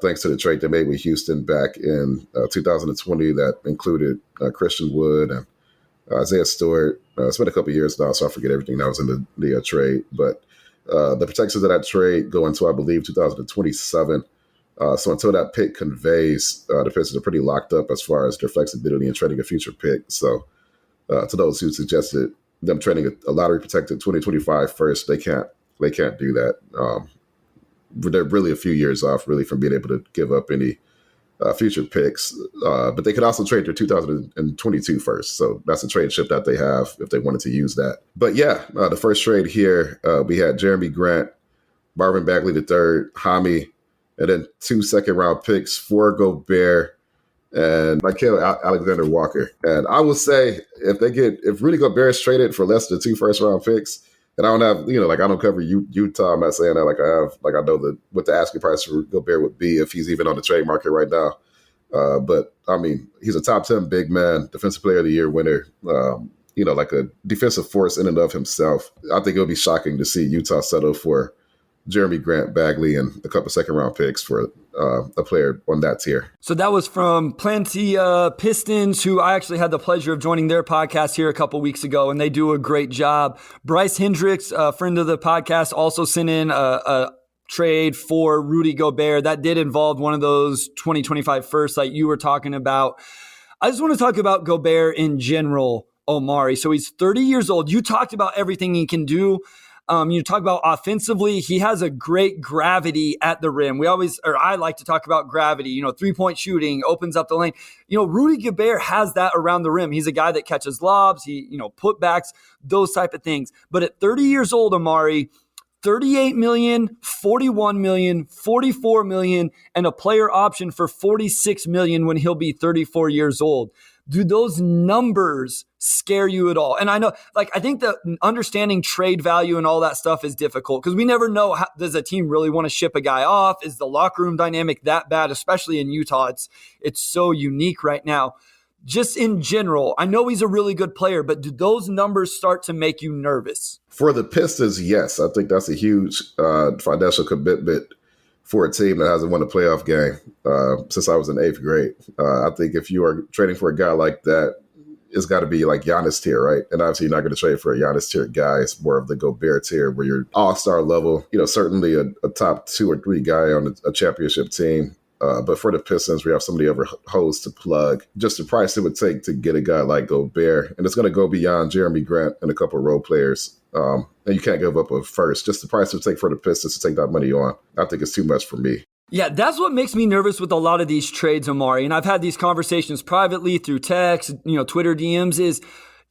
thanks to the trade they made with Houston back in 2020 that included Christian Wood and Isaiah Stewart. It's been a couple of years now, so I forget everything that was in the trade. But the protections of that trade go into, I believe, 2027. So until that pick conveys, the Pistons are pretty locked up as far as their flexibility in trading a future pick. So to those who suggested them trading a lottery protected 2025 first, they can't do that. they're really a few years off, really, from being able to give up any future picks. But they could also trade their 2022 first. So that's a trade chip that they have if they wanted to use that. But yeah, the first trade here, we had Jeremy Grant, Marvin Bagley III, Hami, and then 2 second-round picks for Gobert and Michael Alexander Walker. And I would say if Rudy Gobert is traded for less than 2 first-round picks, and I don't have, I don't cover Utah. I'm not saying that I know what the asking price for Gobert would be if he's even on the trade market right now. But I mean, he's a top 10 big man, defensive player of the year winner, like a defensive force in and of himself. I think it would be shocking to see Utah settle for Jeremy Grant, Bagley, and a couple second-round picks for a player on that tier. So that was from Plantia Pistons, who I actually had the pleasure of joining their podcast here a couple weeks ago, and they do a great job. Bryce Hendricks, a friend of the podcast, also sent in a trade for Rudy Gobert. That did involve one of those 2025 firsts like you were talking about. I just want to talk about Gobert in general, Omari. So he's 30 years old. You talked about everything he can do. You talk about offensively, he has a great gravity at the rim. I like to talk about gravity, 3-point shooting, opens up the lane. Rudy Gobert has that around the rim. He's a guy that catches lobs, putbacks, those type of things. But at 30 years old, Omari, $38 million, $41 million, $44 million, and a player option for $46 million when he'll be 34 years old. Do those numbers scare you at all? And I know, I think that understanding trade value and all that stuff is difficult because we never know, does a team really want to ship a guy off? Is the locker room dynamic that bad, especially in Utah? It's so unique right now. Just in general, I know he's a really good player, but do those numbers start to make you nervous? For the Pistons, yes. I think that's a huge financial commitment for a team that hasn't won a playoff game since I was in 8th grade. I think if you are trading for a guy like that, it's got to be like Giannis tier, right? And obviously you're not going to trade for a Giannis tier guy. It's more of the Gobert tier where you're all-star level, certainly a top 2 or 3 guy on a championship team. But for the Pistons, we have so many other holes to plug. Just the price it would take to get a guy like Gobert. And it's going to go beyond Jeremy Grant and a couple of role players. And you can't give up a first. Just the price it would take for the Pistons to take that money on, I think it's too much for me. Yeah, that's what makes me nervous with a lot of these trades, Omari. And I've had these conversations privately through text, Twitter DMs is,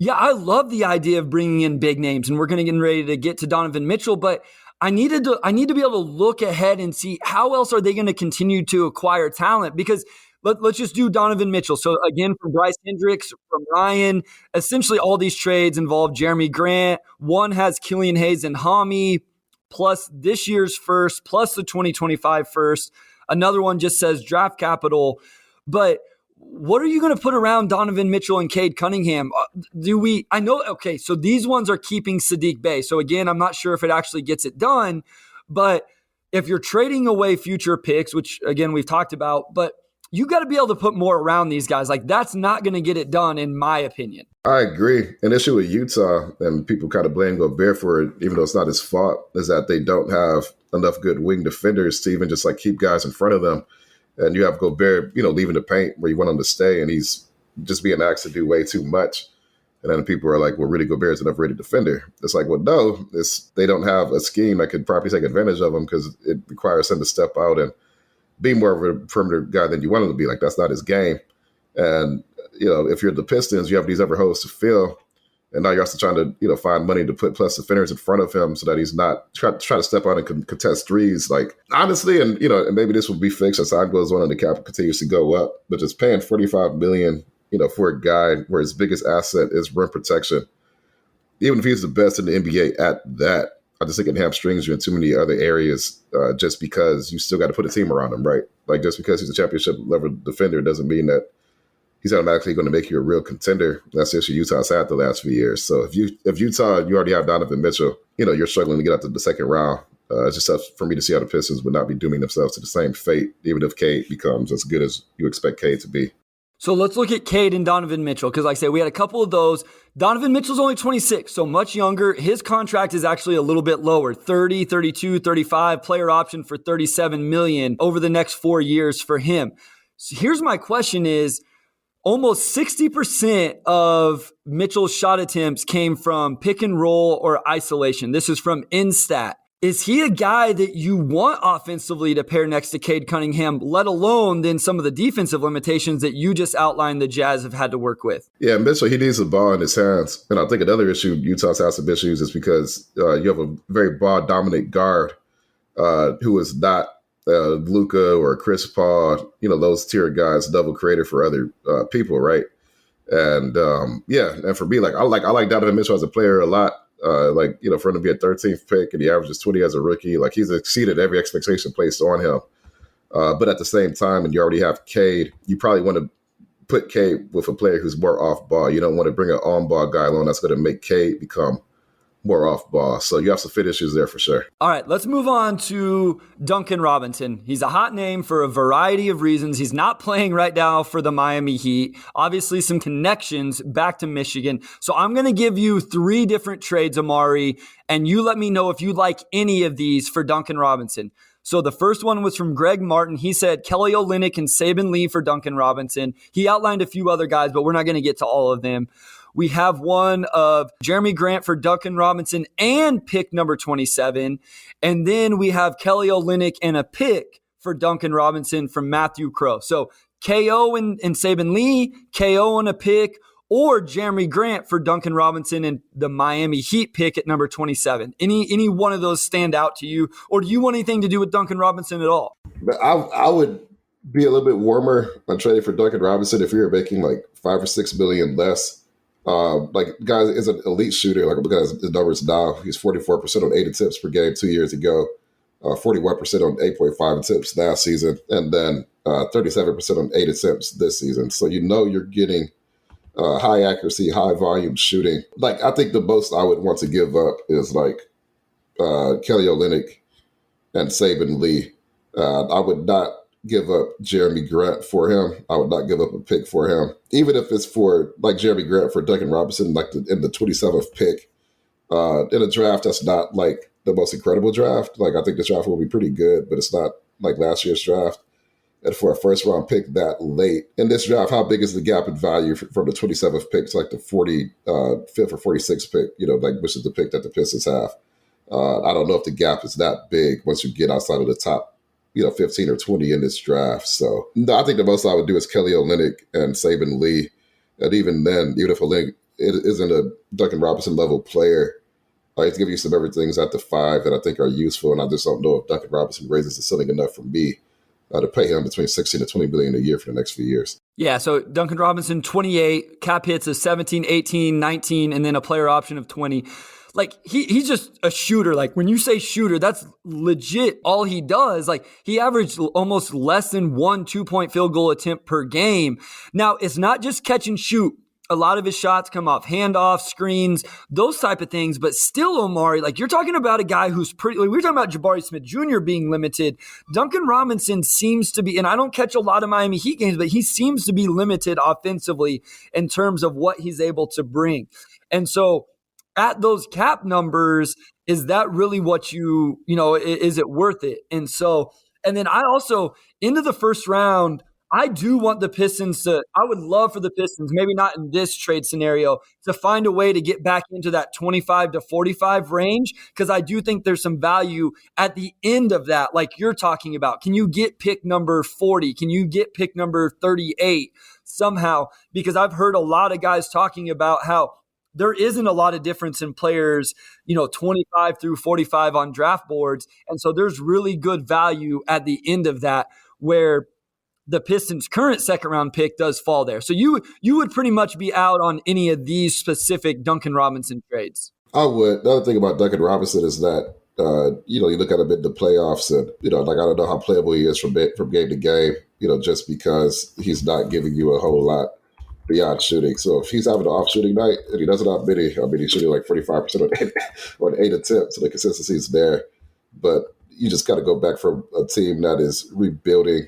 I love the idea of bringing in big names. And we're going to get ready to get to Donovan Mitchell. But I need to be able to look ahead and see how else are they going to continue to acquire talent, because let's just do Donovan Mitchell. So again, from Bryce Hendricks, from Ryan, essentially all these trades involve Jeremy Grant. One has Killian Hayes and Hami, plus this year's first, plus the 2025 first. Another one just says draft capital. But what are you going to put around Donovan Mitchell and Cade Cunningham? So these ones are keeping Sadiq Bey. So again, I'm not sure if it actually gets it done, but if you're trading away future picks, which again, we've talked about, but you got to be able to put more around these guys. That's not going to get it done, in my opinion. I agree. An issue with Utah, and people kind of blame Gobert for it, even though it's not his fault, is that they don't have enough good wing defenders to even just keep guys in front of them. And you have Gobert, leaving the paint where you want him to stay, and he's just being asked to do way too much. And then people are like, well, Rudy Gobert is an upgraded defender. It's like, well, no, they don't have a scheme that could probably take advantage of him because it requires him to step out and be more of a perimeter guy than you want him to be. That's not his game. And, if you're the Pistons, you have these other holes to fill. And now you're also trying to, find money to put plus defenders in front of him so that he's not trying to step out and contest threes. Honestly, and, and maybe this will be fixed as time goes on and the cap continues to go up, but just paying $45 million, for a guy where his biggest asset is rim protection, even if he's the best in the NBA at that, I just think it hamstrings you in too many other areas just because you still got to put a team around him, right? Just because he's a championship level defender doesn't mean that he's automatically going to make you a real contender. That's the issue Utah's had the last few years. So if Utah, you already have Donovan Mitchell, you're struggling to get out to the second round. It's just tough for me to see how the Pistons would not be dooming themselves to the same fate, even if Cade becomes as good as you expect Cade to be. So let's look at Cade and Donovan Mitchell, because like I say, we had a couple of those. Donovan Mitchell's only 26, so much younger. His contract is actually a little bit lower, 30, 32, 35, player option for $37 million over the next 4 years for him. So here's my question is, almost 60% of Mitchell's shot attempts came from pick and roll or isolation. This is from InStat. Is he a guy that you want offensively to pair next to Cade Cunningham, let alone then some of the defensive limitations that you just outlined the Jazz have had to work with? Yeah, Mitchell, he needs the ball in his hands. And I think another issue Utah's had some issues is because you have a very ball-dominant guard who is not Luka or Chris Paul, those tier guys, double created for other people, right? And and for me, I like Donovan Mitchell as a player a lot. For him to be a 13th pick and he averages 20 as a rookie, he's exceeded every expectation placed on him. But at the same time, and you already have Cade, you probably want to put Cade with a player who's more off ball. You don't want to bring an on ball guy along that's going to make Cade become more off ball. So you have some fit issues there for sure. All right, let's move on to Duncan Robinson. He's a hot name for a variety of reasons. He's not playing right now for the Miami Heat. Obviously, some connections back to Michigan. So I'm going to give you 3 different trades, Amari, and you let me know if you like any of these for Duncan Robinson. So the first one was from Greg Martin. He said Kelly Olynyk and Saban Lee for Duncan Robinson. He outlined a few other guys, but we're not going to get to all of them. We have one of Jeremy Grant for Duncan Robinson and pick number 27. And then we have Kelly Olynyk and a pick for Duncan Robinson from Matthew Crow. So KO and Saban Lee, KO and a pick, or Jeremy Grant for Duncan Robinson and the Miami Heat pick at number 27. Any one of those stand out to you? Or do you want anything to do with Duncan Robinson at all? But I would be a little bit warmer on trading for Duncan Robinson if you were making $5 or $6 billion less. Guys is an elite shooter. Look at his numbers now. He's 44% on 8 attempts per game 2 years ago, 41% on 8.5 attempts last season, and then 37% on 8 attempts this season. So you're getting high accuracy, high volume shooting. I think the most I would want to give up is Kelly Olynyk and Saban Lee. I would not give up Jeremy Grant for him. I would not give up a pick for him, even if it's for Jeremy Grant for Duncan Robinson, in the 27th pick in a draft that's not the most incredible draft. I think the draft will be pretty good, but it's not like last year's draft. And for a first round pick that late in this draft, how big is the gap in value from the 27th pick to the 45th or 46th pick? Which is the pick that the Pistons have. I don't know if the gap is that big once you get outside of the top 15 or 20 in this draft. So no, I think the most I would do is Kelly Olynyk and Saban Lee. And even then, even if Olynyk isn't a Duncan Robinson level player, he's giving you some everythings at the 5 that I think are useful. And I just don't know if Duncan Robinson raises the ceiling enough for me to pay him between $16 to $20 billion a year for the next few years. Yeah, so Duncan Robinson, 28, cap hits of 17, 18, 19, and then a player option of 20. He's just a shooter. When you say shooter, that's legit all he does. He averaged almost less than 1 2-point field goal attempt per game. Now, it's not just catch and shoot. A lot of his shots come off handoffs, screens, those type of things. But still, Omari, you're talking about a guy who's pretty. We were talking about Jabari Smith Jr. being limited. Duncan Robinson seems to be, and I don't catch a lot of Miami Heat games, but he seems to be limited offensively in terms of what he's able to bring. And so, at those cap numbers, is that really what is it worth it? And then I also, into the first round, I do want the Pistons I would love for the Pistons, maybe not in this trade scenario, to find a way to get back into that 25 to 45 range, because I do think there's some value at the end of that, like you're talking about. Can you get pick number 40? Can you get pick number 38 somehow? Because I've heard a lot of guys talking about how there isn't a lot of difference in players, 25 through 45 on draft boards. And so there's really good value at the end of that where the Pistons' current second-round pick does fall there. So you would pretty much be out on any of these specific Duncan Robinson trades. I would. The other thing about Duncan Robinson is that, you look at him in the playoffs and, I don't know how playable he is from game to game, just because he's not giving you a whole lot beyond shooting. So if he's having an off shooting night and he doesn't have many, he's shooting 45% on 8 attempts, so the consistency is there. But you just got to go back from a team that is rebuilding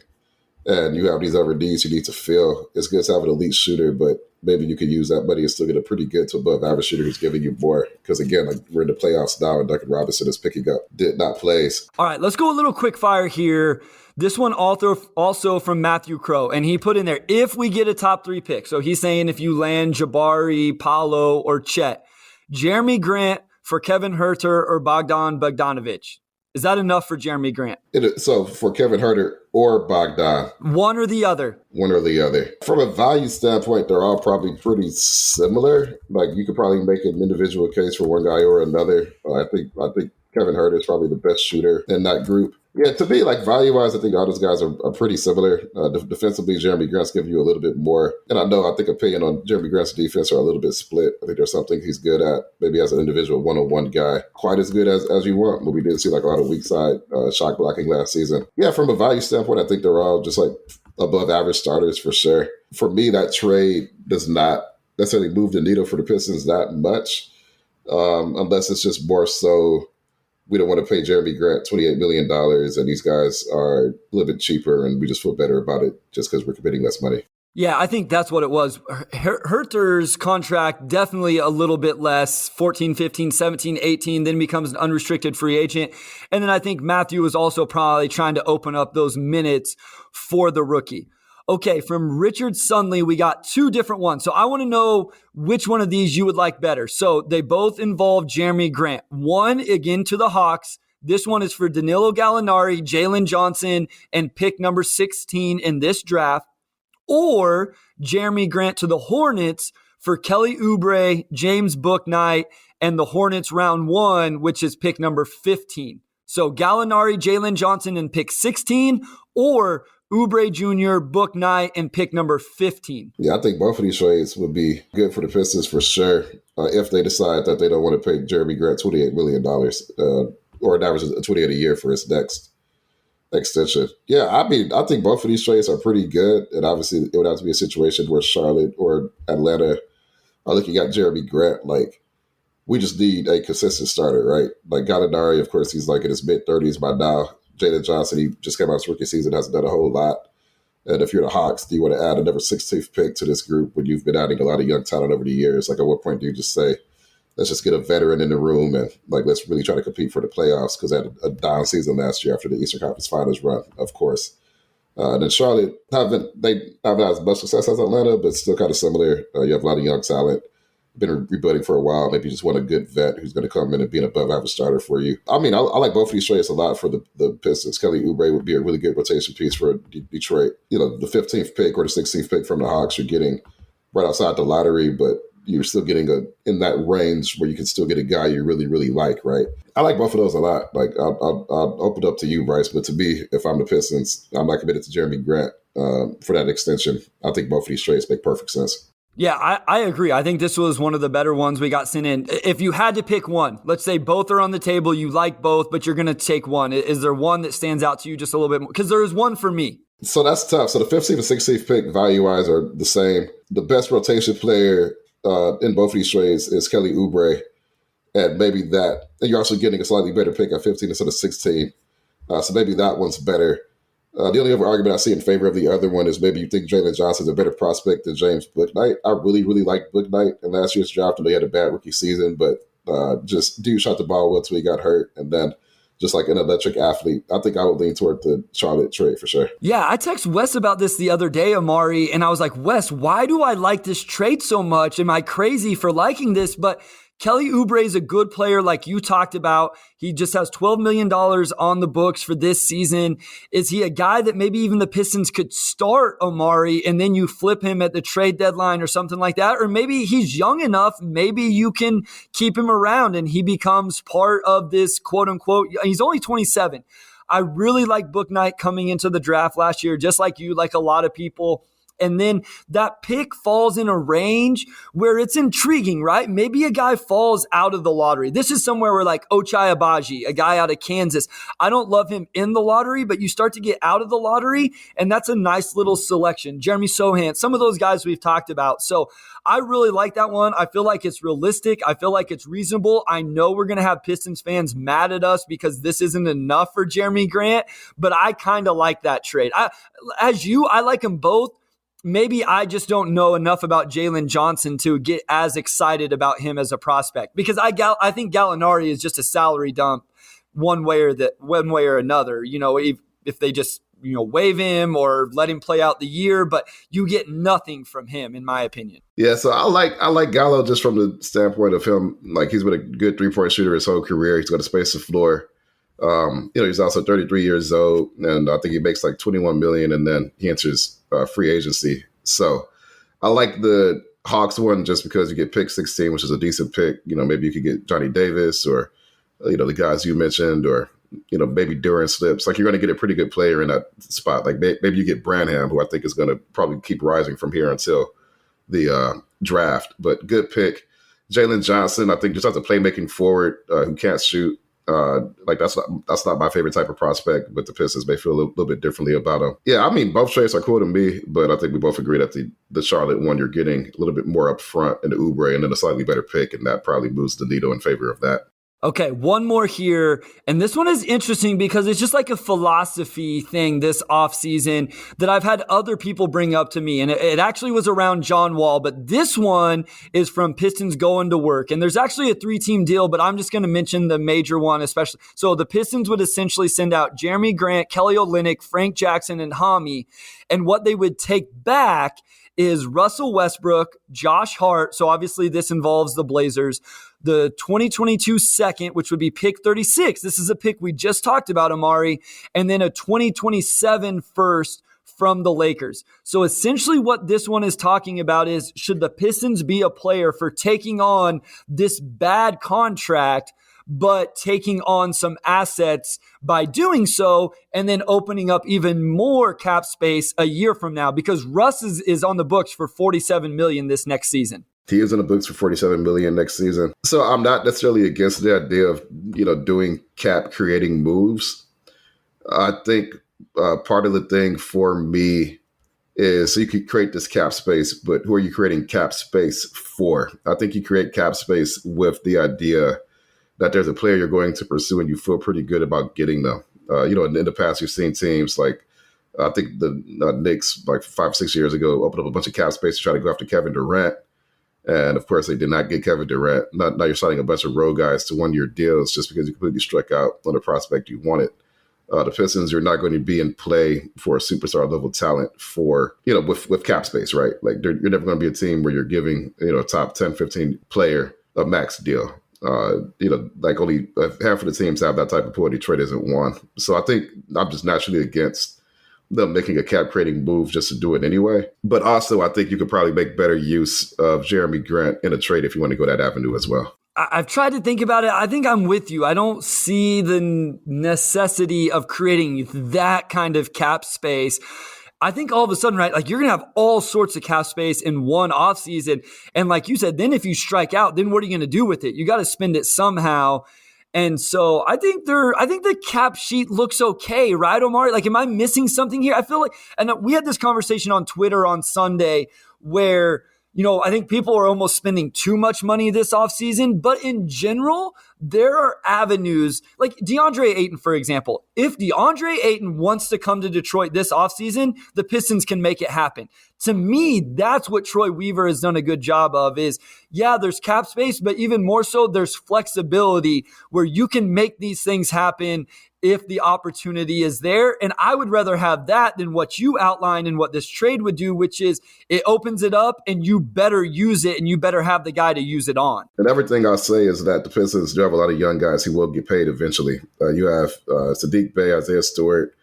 and you have these other needs you need to fill. It's good to have an elite shooter, but maybe you could use that money and still get a pretty good to above average shooter who's giving you more. Because again, we're in the playoffs now and Duncan Robinson is picking up not plays. All right, let's go a little quick fire here. This one also from Matthew Crow, and he put in there, if we get a top 3 pick. So he's saying if you land Jabari, Paolo, or Chet, Jeremy Grant for Kevin Herter or Bogdan Bogdanovic? Is that enough for Jeremy Grant? So for Kevin Herter or Bogdan? One or the other. One or the other. From a value standpoint, they're all probably pretty similar. Like you could probably make an individual case for one guy or another. I think Kevin Herter is probably the best shooter in that group. Yeah, to me, like value-wise, I think all those guys are pretty similar. Defensively, Jeremy Grant's giving you a little bit more. And I think opinion on Jeremy Grant's defense are a little bit split. I think there's something he's good at, maybe as an individual one-on-one guy. Quite as good as you want, but we did see like a lot of weak side shot blocking last season. Yeah, from a value standpoint, I think they're all just like above average starters for sure. For me, that trade does not necessarily move the needle for the Pistons that much, unless it's just more so we don't want to pay Jeremy Grant $28 million and these guys are a little bit cheaper and we just feel better about it just because we're committing less money. Yeah, I think that's what it was. Herter's contract definitely a little bit less, 14, 15, 17, 18, then becomes an unrestricted free agent. And then I think Matthew was also probably trying to open up those minutes for the rookie. Okay, from Richard Sunley, we got two different ones. So I want to know which one of these you would like better. So they both involve Jeremy Grant. One, again, to the Hawks. This one is for Danilo Gallinari, Jalen Johnson, and pick number 16 in this draft. Or Jeremy Grant to the Hornets for Kelly Oubre, James Bouknight, and the Hornets round 1, which is pick number 15. So Gallinari, Jalen Johnson, and pick 16, or Oubre Jr., Bouknight, and pick number 15. Yeah, I think both of these trades would be good for the Pistons for sure if they decide that they don't want to pay Jeremy Grant $28 million or an average of $28 a year for his next extension. Yeah, I mean, I think both of these trades are pretty good, and obviously it would have to be a situation where Charlotte or Atlanta are looking at Jeremy Grant like, we just need a consistent starter, right? Like Gallinari, of course, he's like in his mid-30s by now. Jalen Johnson, he just came out his rookie season, hasn't done a whole lot. And if you're the Hawks, do you want to add another 16th pick to this group when you've been adding a lot of young talent over the years? Like, at what point do you just say, let's just get a veteran in the room and like let's really try to compete for the playoffs? Because they had a down season last year after the Eastern Conference Finals run, of course. And then Charlotte haven't had as much success as Atlanta, but still kind of similar. You have a lot of young talent. Been rebuilding for a while. Maybe you just want a good vet who's going to come in and be an above-average starter for you. I mean, I like both of these trades a lot for the Pistons. Kelly Oubre would be a really good rotation piece for Detroit. You know, the 15th pick or the 16th pick from the Hawks, you're getting right outside the lottery, but you're still getting in that range where you can still get a guy you really, really like, right? I like both of those a lot. Like, I'll open it up to you, Bryce, but to me, if I'm the Pistons, I'm not committed to Jeremy Grant for that extension. I think both of these trades make perfect sense. Yeah, I agree. I think this was one of the better ones we got sent in. If you had to pick one, let's say both are on the table, you like both, but you're going to take one. Is there one that stands out to you just a little bit more? Because there is one for me. So that's tough. So the 15th and 16th pick value-wise are the same. The best rotation player in both of these trades is Kelly Oubre. And maybe that, and you're also getting a slightly better pick at 15 instead of 16. So maybe that one's better. The only other argument I see in favor of the other one is maybe you think Jalen Johnson's a better prospect than James Bouknight. I really, really like Bouknight in last year's draft, and they had a bad rookie season, but just dude shot the ball well until he got hurt, and then just like an electric athlete. I think I would lean toward the Charlotte trade for sure. Yeah, I texted Wes about this the other day, Amari, and I was like, Wes, why do I like this trade so much? Am I crazy for liking this? But Kelly Oubre is a good player like you talked about. He just has $12 million on the books for this season. Is he a guy that maybe even the Pistons could start, Amari, and then you flip him at the trade deadline or something like that? Or maybe he's young enough, maybe you can keep him around and he becomes part of this quote-unquote, he's only 27. I really like Bouknight coming into the draft last year, just like you, like a lot of people. And then that pick falls in a range where it's intriguing, right? Maybe a guy falls out of the lottery. This is somewhere where like Ochai Agbaji, a guy out of Kansas, I don't love him in the lottery, but you start to get out of the lottery, and that's a nice little selection. Jeremy Sohan, some of those guys we've talked about. So I really like that one. I feel like it's realistic. I feel like it's reasonable. I know we're going to have Pistons fans mad at us because this isn't enough for Jeremy Grant, but I kind of like that trade. I like them both. Maybe I just don't know enough about Jalen Johnson to get as excited about him as a prospect, because I think Gallinari is just a salary dump one way or another. You know, if they just waive him or let him play out the year, but you get nothing from him, in my opinion. Yeah, so I like Gallo just from the standpoint of him. Like, he's been a good 3-point shooter his whole career. He's got to space the floor. He's also 33 years old, and I think he makes like $21 million, and then he enters free agency. So I like the Hawks one just because you get pick 16, which is a decent pick. Maybe you could get Johnny Davis or the guys you mentioned, or maybe Duran slips. Like, you're going to get a pretty good player in that spot. Like, maybe you get Branham, who I think is going to probably keep rising from here until the draft. But good pick. Jalen Johnson, I think, just as a playmaking forward who can't shoot. That's not my favorite type of prospect, but the Pistons may feel a little bit differently about him. Yeah, I mean, both trades are cool to me, but I think we both agree that the Charlotte one, you're getting a little bit more up front in the Oubre and then a slightly better pick, and that probably moves the needle in favor of that. Okay, one more here. And this one is interesting because it's just like a philosophy thing this offseason that I've had other people bring up to me. And it actually was around John Wall, but this one is from Pistons Going to Work. And there's actually a 3-team deal, but I'm just going to mention the major one especially. So the Pistons would essentially send out Jeremy Grant, Kelly Olynyk, Frank Jackson, and Hami. And what they would take back is Russell Westbrook, Josh Hart. So obviously this involves the Blazers. The 2022 second, which would be pick 36. This is a pick we just talked about, Amari. And then a 2027 first from the Lakers. So essentially what this one is talking about is, should the Pistons be a player for taking on this bad contract, but taking on some assets by doing so, and then opening up even more cap space a year from now? Because Russ is on the books for $47 million this next season. He is in the books for $47 million next season. So I'm not necessarily against the idea of, doing cap creating moves. I think part of the thing for me is, so you could create this cap space, but who are you creating cap space for? I think you create cap space with the idea that there's a player you're going to pursue and you feel pretty good about getting them. In the past, you've seen teams like, I think the Knicks, like 5-6 years ago, opened up a bunch of cap space to try to go after Kevin Durant. And of course, they did not get Kevin Durant. Now you're signing a bunch of road guys to one-year deals just because you completely struck out on a prospect you wanted. The Pistons are not going to be in play for a superstar level talent for, with cap space, right? Like, you're never going to be a team where you're giving, a top 10, 15 player a max deal. Like, only half of the teams have that type of pool. Detroit isn't one. So I think I'm just naturally against them making a cap creating move just to do it anyway. But also, I think you could probably make better use of Jeremy Grant in a trade if you want to go that avenue as well. I've tried to think about it. I think I'm with you. I don't see the necessity of creating that kind of cap space. I think all of a sudden, right, like, you're going to have all sorts of cap space in one offseason. And like you said, then if you strike out, then what are you going to do with it? You got to spend it somehow. And so I think the cap sheet looks okay, right, Omar? Like, am I missing something here? I feel like, and we had this conversation on Twitter on Sunday where, I think people are almost spending too much money this offseason. But in general, there are avenues like DeAndre Ayton, for example. If DeAndre Ayton wants to come to Detroit this offseason, the Pistons can make it happen. To me, that's what Troy Weaver has done a good job of is, yeah, there's cap space, but even more so, there's flexibility where you can make these things happen if the opportunity is there. And I would rather have that than what you outlined and what this trade would do, which is it opens it up and you better use it and you better have the guy to use it on. And everything I'll say is that the Pistons do have a lot of young guys who will get paid eventually. You have Sadiq Bey, Isaiah Stewart,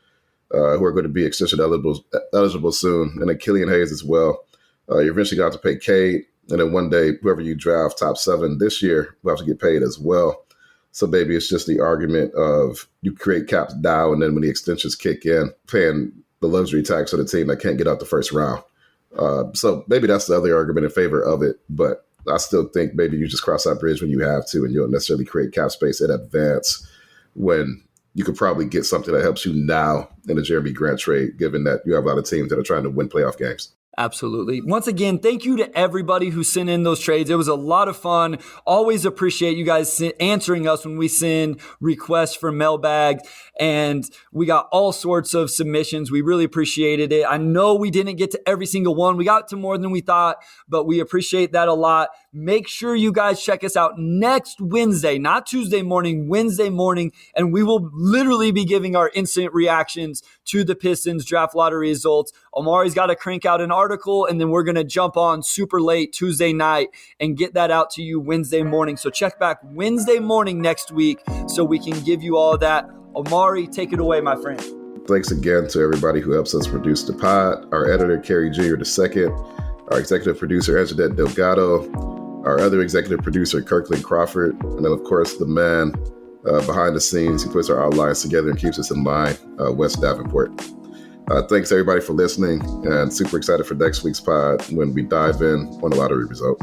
who are going to be extension eligible soon, and then Killian Hayes as well. You're eventually going to have to pay Cade, and then one day, whoever you draft top 7 this year will have to get paid as well. So maybe it's just the argument of you create caps now, and then when the extensions kick in, paying the luxury tax for the team that can't get out the first round. So maybe that's the other argument in favor of it, but I still think maybe you just cross that bridge when you have to, and you don't necessarily create cap space in advance when you could probably get something that helps you now in a Jeremy Grant trade, given that you have a lot of teams that are trying to win playoff games. Absolutely. Once again, thank you to everybody who sent in those trades. It was a lot of fun. Always appreciate you guys answering us when we send requests for mailbag, and we got all sorts of submissions. We really appreciated it. I know we didn't get to every single one. We got to more than we thought, but we appreciate that a lot. Make sure you guys check us out next Wednesday, not Tuesday morning, Wednesday morning, and we will literally be giving our instant reactions to the Pistons draft lottery results. Omari's got to crank out an article, and then we're going to jump on super late Tuesday night and get that out to you Wednesday morning. So check back Wednesday morning next week so we can give you all that. Omari, take it away, my friend. Thanks again to everybody who helps us produce the pod. Our editor, Kerry Jr. II, our executive producer, Anjanette Delgado, our other executive producer, Kirkland Crawford, and then, of course, the man behind the scenes who puts our outlines together and keeps us in line, Wes Davenport. Thanks, everybody, for listening, and super excited for next week's pod when we dive in on the lottery result.